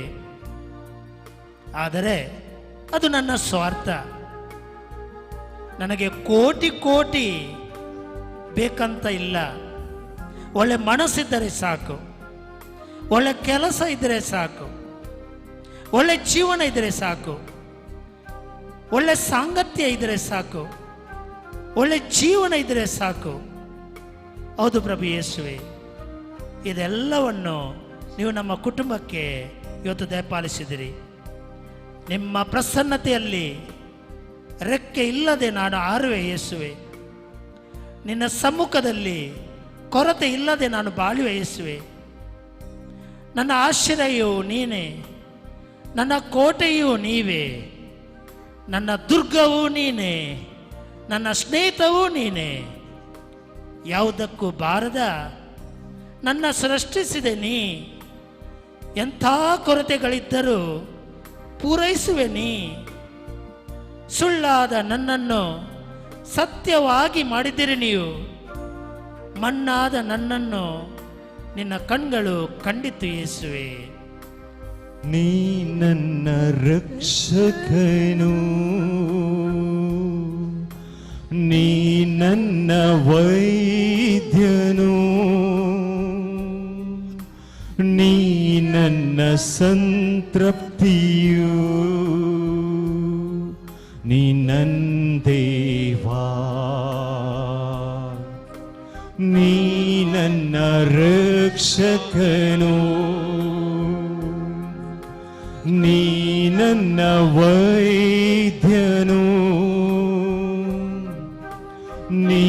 ಆದರೆ ಅದು ನನ್ನ ಸ್ವಾರ್ಥ. ನನಗೆ ಕೋಟಿ ಬೇಕಂತ ಇಲ್ಲ. ಒಳ್ಳೆ ಮನಸ್ಸಿದ್ದರೆ ಸಾಕು, ಒಳ್ಳೆ ಕೆಲಸ ಇದ್ದರೆ ಸಾಕು, ಒಳ್ಳೆ ಜೀವನ ಇದ್ದರೆ ಸಾಕು, ಒಳ್ಳೆ ಸಾಂಗತ್ಯ ಇದ್ದರೆ ಸಾಕು, ಒಳ್ಳೆ ಜೀವನ ಇದ್ದರೆ ಸಾಕು. ಹೌದು ಪ್ರಭು ಯೇಸುವೆ, ಇದೆಲ್ಲವನ್ನು ನೀವು ನಮ್ಮ ಕುಟುಂಬಕ್ಕೆ ಇವತ್ತು ದಯಪಾಲಿಸಿದಿರಿ. ನಿಮ್ಮ ಪ್ರಸನ್ನತೆಯಲ್ಲಿ ರೆಕ್ಕೆ ಇಲ್ಲದೆ ನಾನು ಹಾರುವೆ ಯೇಸುವೆ. ನಿನ್ನ ಸಮ್ಮುಖದಲ್ಲಿ ಕೊರತೆ ಇಲ್ಲದೆ ನಾನು ಬಾಳುವೆ ಯೇಸುವೆ. ನನ್ನ ಆಶ್ರಯವು ನೀನೇ, ನನ್ನ ಕೋಟೆಯು ನೀವೇ, ನನ್ನ ದುರ್ಗವೂ ನೀನೇ, ನನ್ನ ಸ್ನೇಹಿತವೂ ನೀನೇ. ಯಾವುದಕ್ಕೂ ಬಾರದ ನನ್ನ ಸೃಷ್ಟಿಸಿದೆ ನೀ. ಎಂಥ ಕೊರತೆಗಳಿದ್ದರೂ ಪೂರೈಸುವೆ ನೀ. ಸುಳ್ಳಾದ ನನ್ನನ್ನು ಸತ್ಯವಾಗಿ ಮಾಡಿದಿರಿ ನೀವು. ಮಣ್ಣಾದ ನನ್ನನ್ನು ನಿನ್ನ ಕಣ್ಗಳು ಕಂಡಿತು ಯೇಸುವೆ. ನೀ ನನ್ನ ರಕ್ಷಕನು, ನೀ ನನ್ನ ವೈದ್ಯನು, ನೀ ನನ್ನ ಸಂತೃಪ್ತಿಯು, ನೀ ನನ್ನ ದೇವಾ. ನೀ ನನ್ನ ರಕ್ಷಕನು, ನೀ ನನ್ನ ವೈದ್ಯನು, ನೀ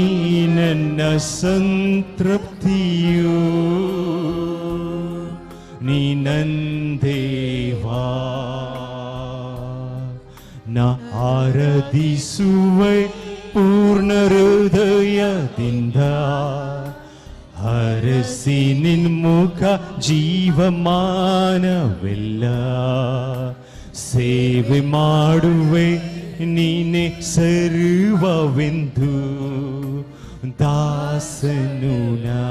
ನನ್ನ ಸಂತೃಪ್ತಿಯು, ನೀ ನನ್ನ ದೇವಾ. ನಾ ಆರಾಧಿಸುವೆ ಪೂರ್ಣ ಹೃದಯದಿಂದ, ಹರಸಿ ನಿನ್ಮುಖ ಜೀವಮಾನವೆಲ್ಲ. ಸೇವೆ ಮಾಡುವೆ ನೀನೆ ಸರ್ವವೆಂದು, ದಾಸನು ನಾ,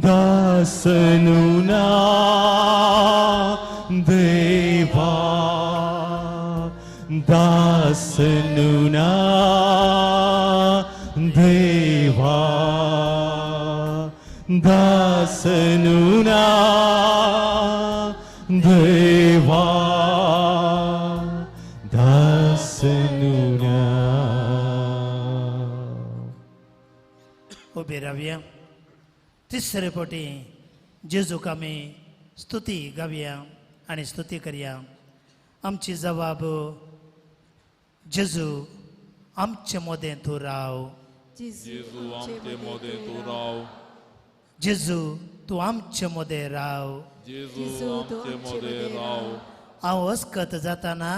ದಾಸನು ನಾ ದೇವಾ. ದಾಸನು ನಾ ದೇವಾ, ದಾಸನು ನಾ ದೇವಾ, ದಾಸನು ನಾ. उभे राहूया. तिसरे पोटी जेजूक आमी स्तुती गावया आणि स्तुती करया. आमची जबाब जेजू आमचे मोदें तूं राव. जेजू आमचे मोदें तूं राव. जेजू तूं आमचे मोदें राव. जेजू आमचे मोदें राव. हांव अस्कत जाताना,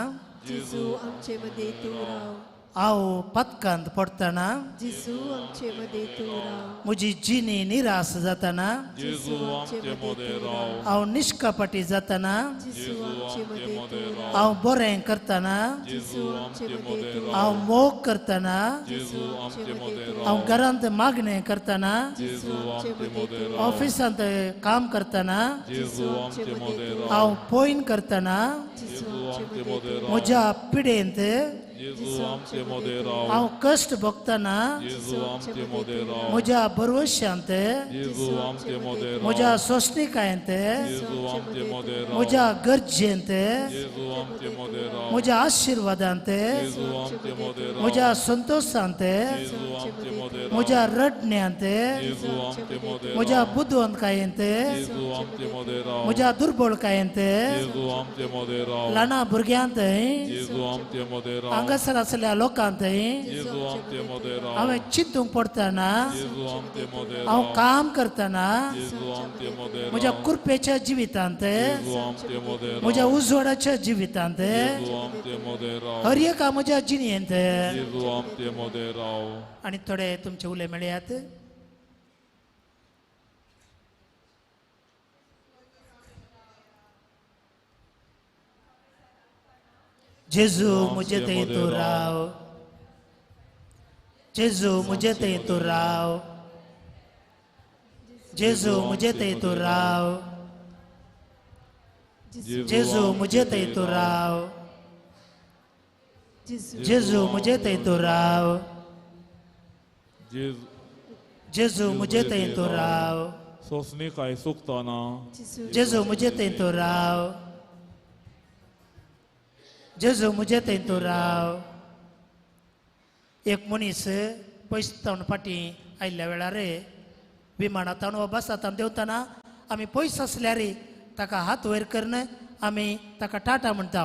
जेजू आमचे मध्ये तू राव. हांव पथकांत पडटना, जेजू आमचे मध्ये तू राव. म्हजी जिणी निराश जाताना, जेजू आमचे मोदें राव. हांव निश्कापटी जाताना, जेजू आमचे मध्ये तू राव. हांव बरें करतना, जेजू आमचे मोदें राव. हांव मोग करतना, जेजू आमचे मोदें राव. हांव घरांत मागणें करतना, जेजू आमचे मोदें राव. ऑफिसांत काम करतना, जेजू आमचे मोदें राव. हांव पोयन करतना, जेजू आमचे मोदें राव. म्हज्या पिडेंत जेजू आमचे मोदें राव. हांव कश्ट भोगतना, जेजू आमचे मोदें राव. म्हज्या भरवश्यांत, जेजू आमचे मोदें राव. म्हज्या सोंसणिकायेंत, जेजू आमचे मोदें राव. म्हज्या गरजेंत, जेजू आमचे मोदें राव. म्हज्या आशिर्वादांत, जेजू आमचे मोदें राव. म्हज्या संतोशांत, जेजू आमचे मोदें राव. म्हज्या रडण्यांत, जेजू आमचे मोदें राव. म्हज्या बुदवंतकायेंत, जेजू आमचे मोदें राव. म्हज्या दुर्बळकायेंत, जेजू आमचे मोदें राव. ल्हाना भुरग्यांत, जेजू आमचे मोदें राव. हांगासर आसलेल्या लोकांत जेजू आमचे मोदें राव. हांवें चिंतूंक पडटना, जेजू आमचे मोदें हांव राव. काम करतना, जेजू आमचे मोदें म्हज्या राव. कृपेच्या जिवितांत, जेजू आमचे मोदें राव. म्हज्या उजवाडाच्या जिवितांत, जेजू आमचे मोदें राव. हर एका म्हज्या जिणयेंत. जेजू आमचे मोदें राव. आनी थोडे तुमचे उले मेळयात. जेजू मुझे थंय तूं राव. जेजू मुझे थंय तूं राव. जेजू मुझे थंय तूं राव. जेजू मुझे थंय तूं राव. जेजू मुझे थंय तूं राव. जेजू जेजू मुझे थंय तूं राव. सोंसणीकाय सुकतना. जेजू मुझे थंय तूं राव. जेजू मुझे थंय तूं राव. एक मनीस पयस तावन फाटी आयिल्ल्या वेळार विमानांतल्यान वा बसांतल्यान देंवतना आमी पयस आसल्यार ताका हात वयर करून आमी ताका टाटा म्हणटा.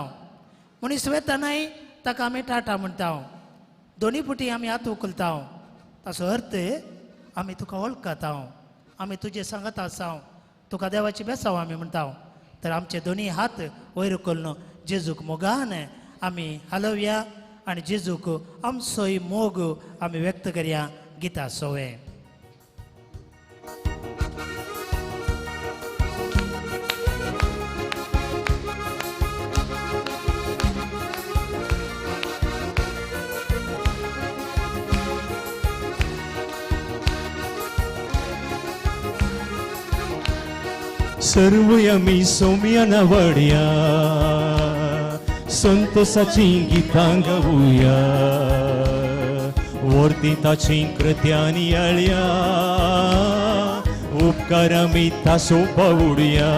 मनीस वेतानाय ताका आमी टाटा म्हणटा. दोनी फुटी आमी हात उखलता. ताचो अर्थ आमी तुका वळखता. आमी तुजे सांगत आसा. तुका देवाची बेसांव आमी म्हणटा. तर आमचे दोन्ही हात वयर करून जेजूक मोगान आमी हालोवया आनी जेजूक आमचोय मोग आमी व्यक्त करया गिता सोवे. सर्व आमी सोम्यान वडया संतोषाची गितां गावुया वर्ती ताची कृत्यांनी आळया उपकार आमी तासो पावुडया.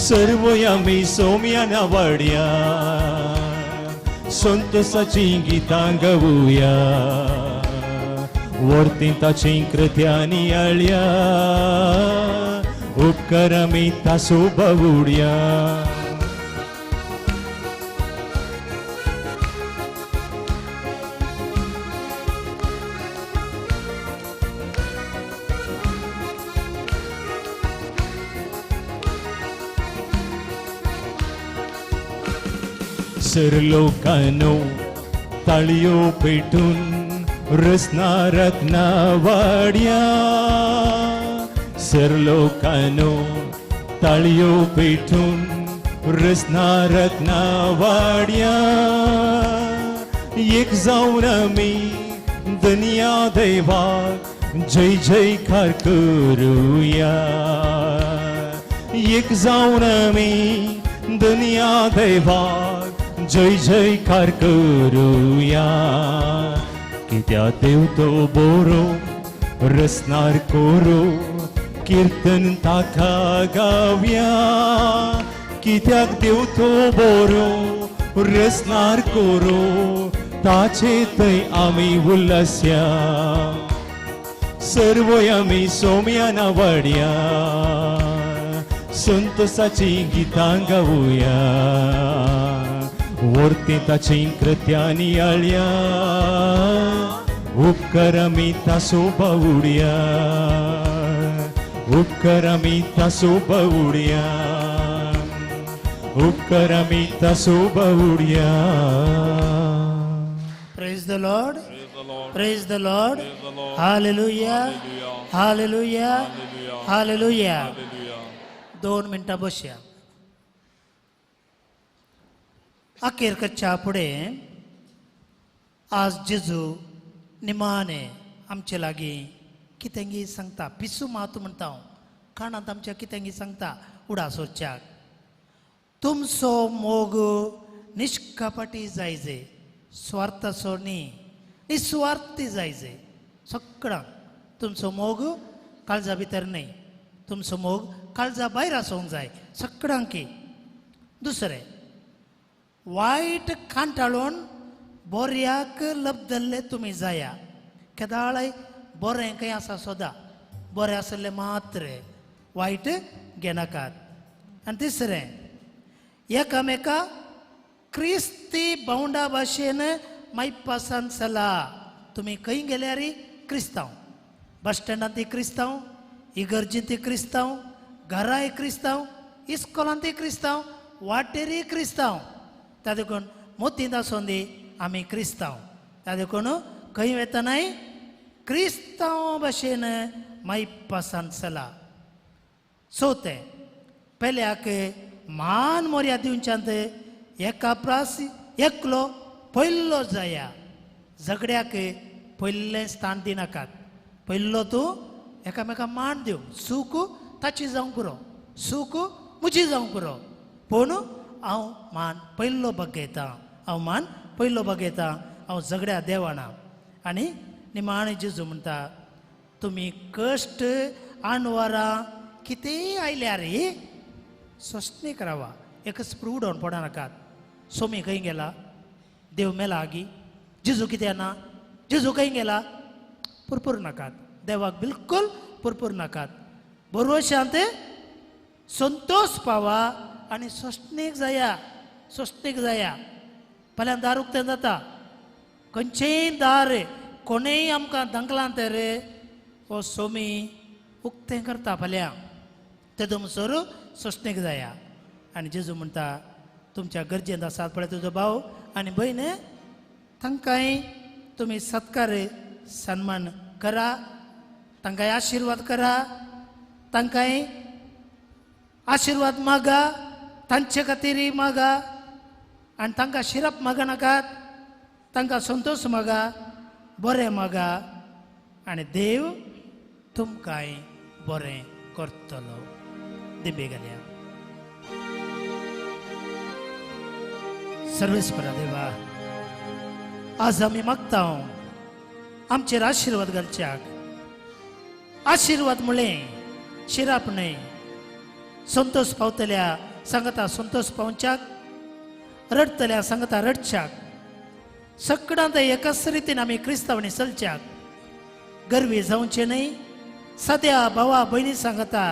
सर्व आमी सोम्यान वडया संतोषाची गितां गावुया वर्ती ताची कृत्यांनी आळया उपकार आमी तासो पावुडया. सर्लोकानो ताळयो पेटून रसनारात नावाड्या. सर्लोकानो ताळयो पेटून रसनारात नावाड्या. एक जावन आमी दुनिया देवाक जय जयकार करुया. एक जावन आमी दुनिया देवाक जय जयकार करुया. कित्या देव तो बरो रसनार कोरो कीर्तन ताका गावया. कित्याक देव तो बरो रसनार कोरो ताचे थंय आमी उल्हासया. सर्व आमी सोम्यान वडया संतोषाची गितां गावुया वर्ती ताची कृत्यांनी आळया उपकार आमी तासो पावुडया. उपकार आमी तासो पावुडया. उपकार आमी तासो पावुडया. Praise the Lord. Praise the Lord. Praise the Lord. Praise the Lord. Hallelujah. Hallelujah. Hallelujah. Hallelujah. Hallelujah. Hallelujah. 2 मिनटां बसया. अखेरच्या फुडें आज जेजू निमाणे आमचे लागीं कितेंगी सांगता. पिसू मात म्हणटा हांव कानांत आमच्या कितेंगी सांगता उडासोच्याक. तुमचो मोग निश्कपटी जायजे स्वार्थाचो न्ही निस्वार्थी जायजे. सगळ्यांक तुमचो मोग काळजा भितर न्ही तुमचो मोग काळजा भायर आसूंक जाय सगळ्यांक. दुसरें वायट कांटाळून बऱ्याक लबदल्ले तुमी जाया. केदाळय बरें खंय आसा सोदा बरें आसलें मात्र वायट घेनाकात. आनी तिसरें एकामेका क्रिस्ती भावंडा भाशेन मायपासान चला. तुमी खंय गेल्यार क्रिस्तांव बस स्टँडांत क्रिस्तांव इगर्जींत क्रिस्तांव घराय क्रिस्तांव इस्कॉलांत क्रिस्तांव वाटेरी क्रिस्तांव. त्या देखून मोतींत आसून दी आमी क्रिस्तांव. त्या देखून खंय वेतानाय क्रिस्तांव भाशेन मायपासान चला. चवथें पेल्याक मान मोर्या दिवच्यांत एका प्रास एकलो पयलो जाया. झगड्याक पयलें स्थान दिनाकात. पयलो तूं एकामेका मान दिव. सूख ताची जावंक पुरो सूख म्हजी जावंक पुरो. पूण हांव मान पयलो बगयतां. हांव मान पयलो बगयतां. हांव झगड्या देवाना. आनी निमाणे जेजू म्हणटा तुमी कश्ट आनवारां कितेंय आयल्यार सोंसणीक रावा. एकच उडोवन पडनाकात. सोमी खंय गेला देव मेला आगी. जेजू कित्याक ना जेजू खंय गेला पुरपूर नाकात. देवाक बिलकुल पुरपूर नाकात. बरोशांत संतोष पावा आनी सोंसणीक जाया. सोंसणीक जाया. फाल्यां दार उक्तें जाता. खंयचेंय दार कोणेय आमकां धांकलां तर हो सोमी उक्तें करता फाल्यां. ते तुमचोर सोसणेक जाया आनी जेजू म्हणटा तुमच्या गरजेंत आसात पळय तुजो भाव आनी भयण तांकांय तुमी सत्कार सन्मान करा तांकांय आशिर्वाद करा तांकांय आशिर्वाद मागा तांचे खातीर मागा आनी तांकां शिरप मागा नाकात तांकां संतोश मागा बरें मागा आनी देव तुमकांय बरें करतलो दिबे घालया सर्वेस्परा देवा आज आमी मागता आमचेर आशिर्वाद घालच्याक आशिर्वाद म्हळें शिराप न्हय संतोष पावतल्या सांगता संतोष पावच्याक रडतल्या सांगता रडच्याक सगळ्यांत एकाच रितीन आमी क्रिस्तांवांनी चलच्याक गर्वी जावचे न्हय सद्या भावा भयणी सांगता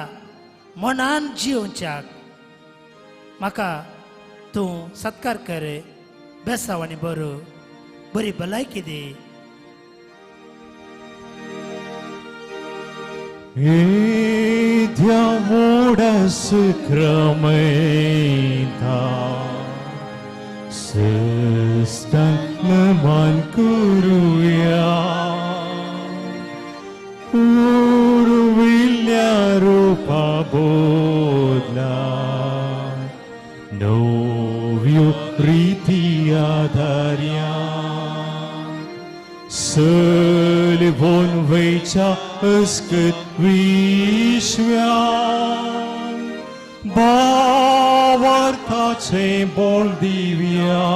मनान जियोवच्याक म्हाका तूं सत्कार कर बेसाव आनी बरी भलायकी दे Diavoda sacramenta Sistan naman kuruya Uruvilya rupa bodla Novio ritiya dharya Sălvon vecea îscât vișvean, Bavarta ce boldivia.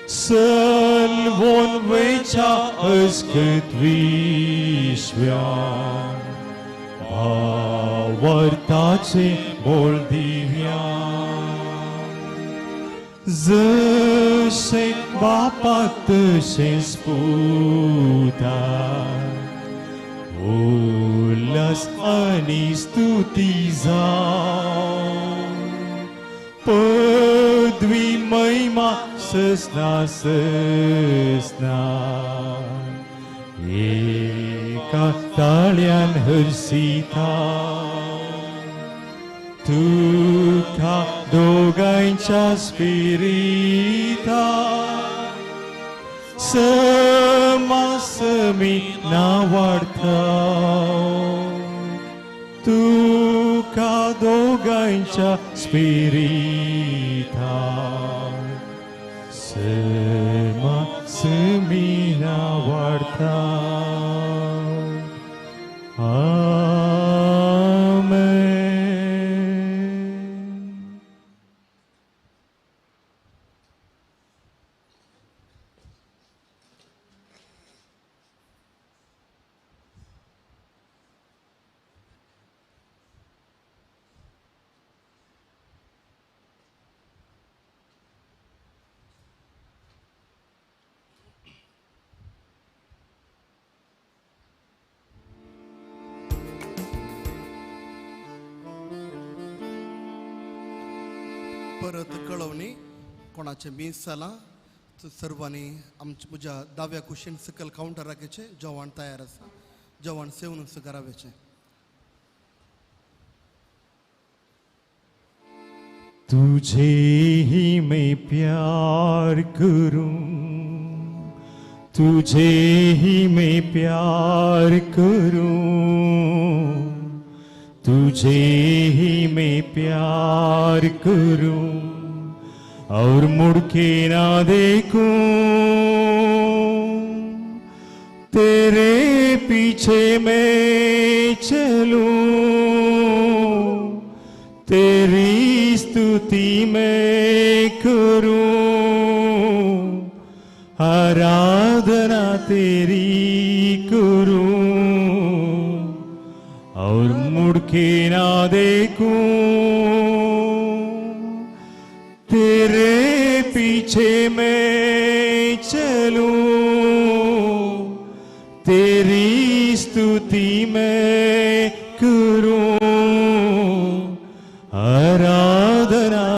Sălvon vecea îscât vișvean, Bavarta ce boldivia. Zășec bapată și sputa Ulas anis tutizau Pădvi măima săsna E ca talian hârsita Tu ca dogańcia spirita Sămi nawartau Tu ca dogańcia spirita Sămi nawartau Amen. परत कळवणी कोणाचे मीस जाला सर्वांनी म्हज्या दाव्या कुशीन सकल counter राखचे जेवण तयार आसा जेवण सेवन करावेचे तुझे ही मैं प्यार करूं तुझे ही मैं प्यार करूं तुझे ही मैं प्यार करूं और मुड़ के ना देखूं तेरे पीछे मैं चलूं तेरी स्तुति मैं करूं आराधना तेरी करूं और मुड़ के ना देखूं तेरे पीछे मैं चलूं तेरी स्तुति मैं करूं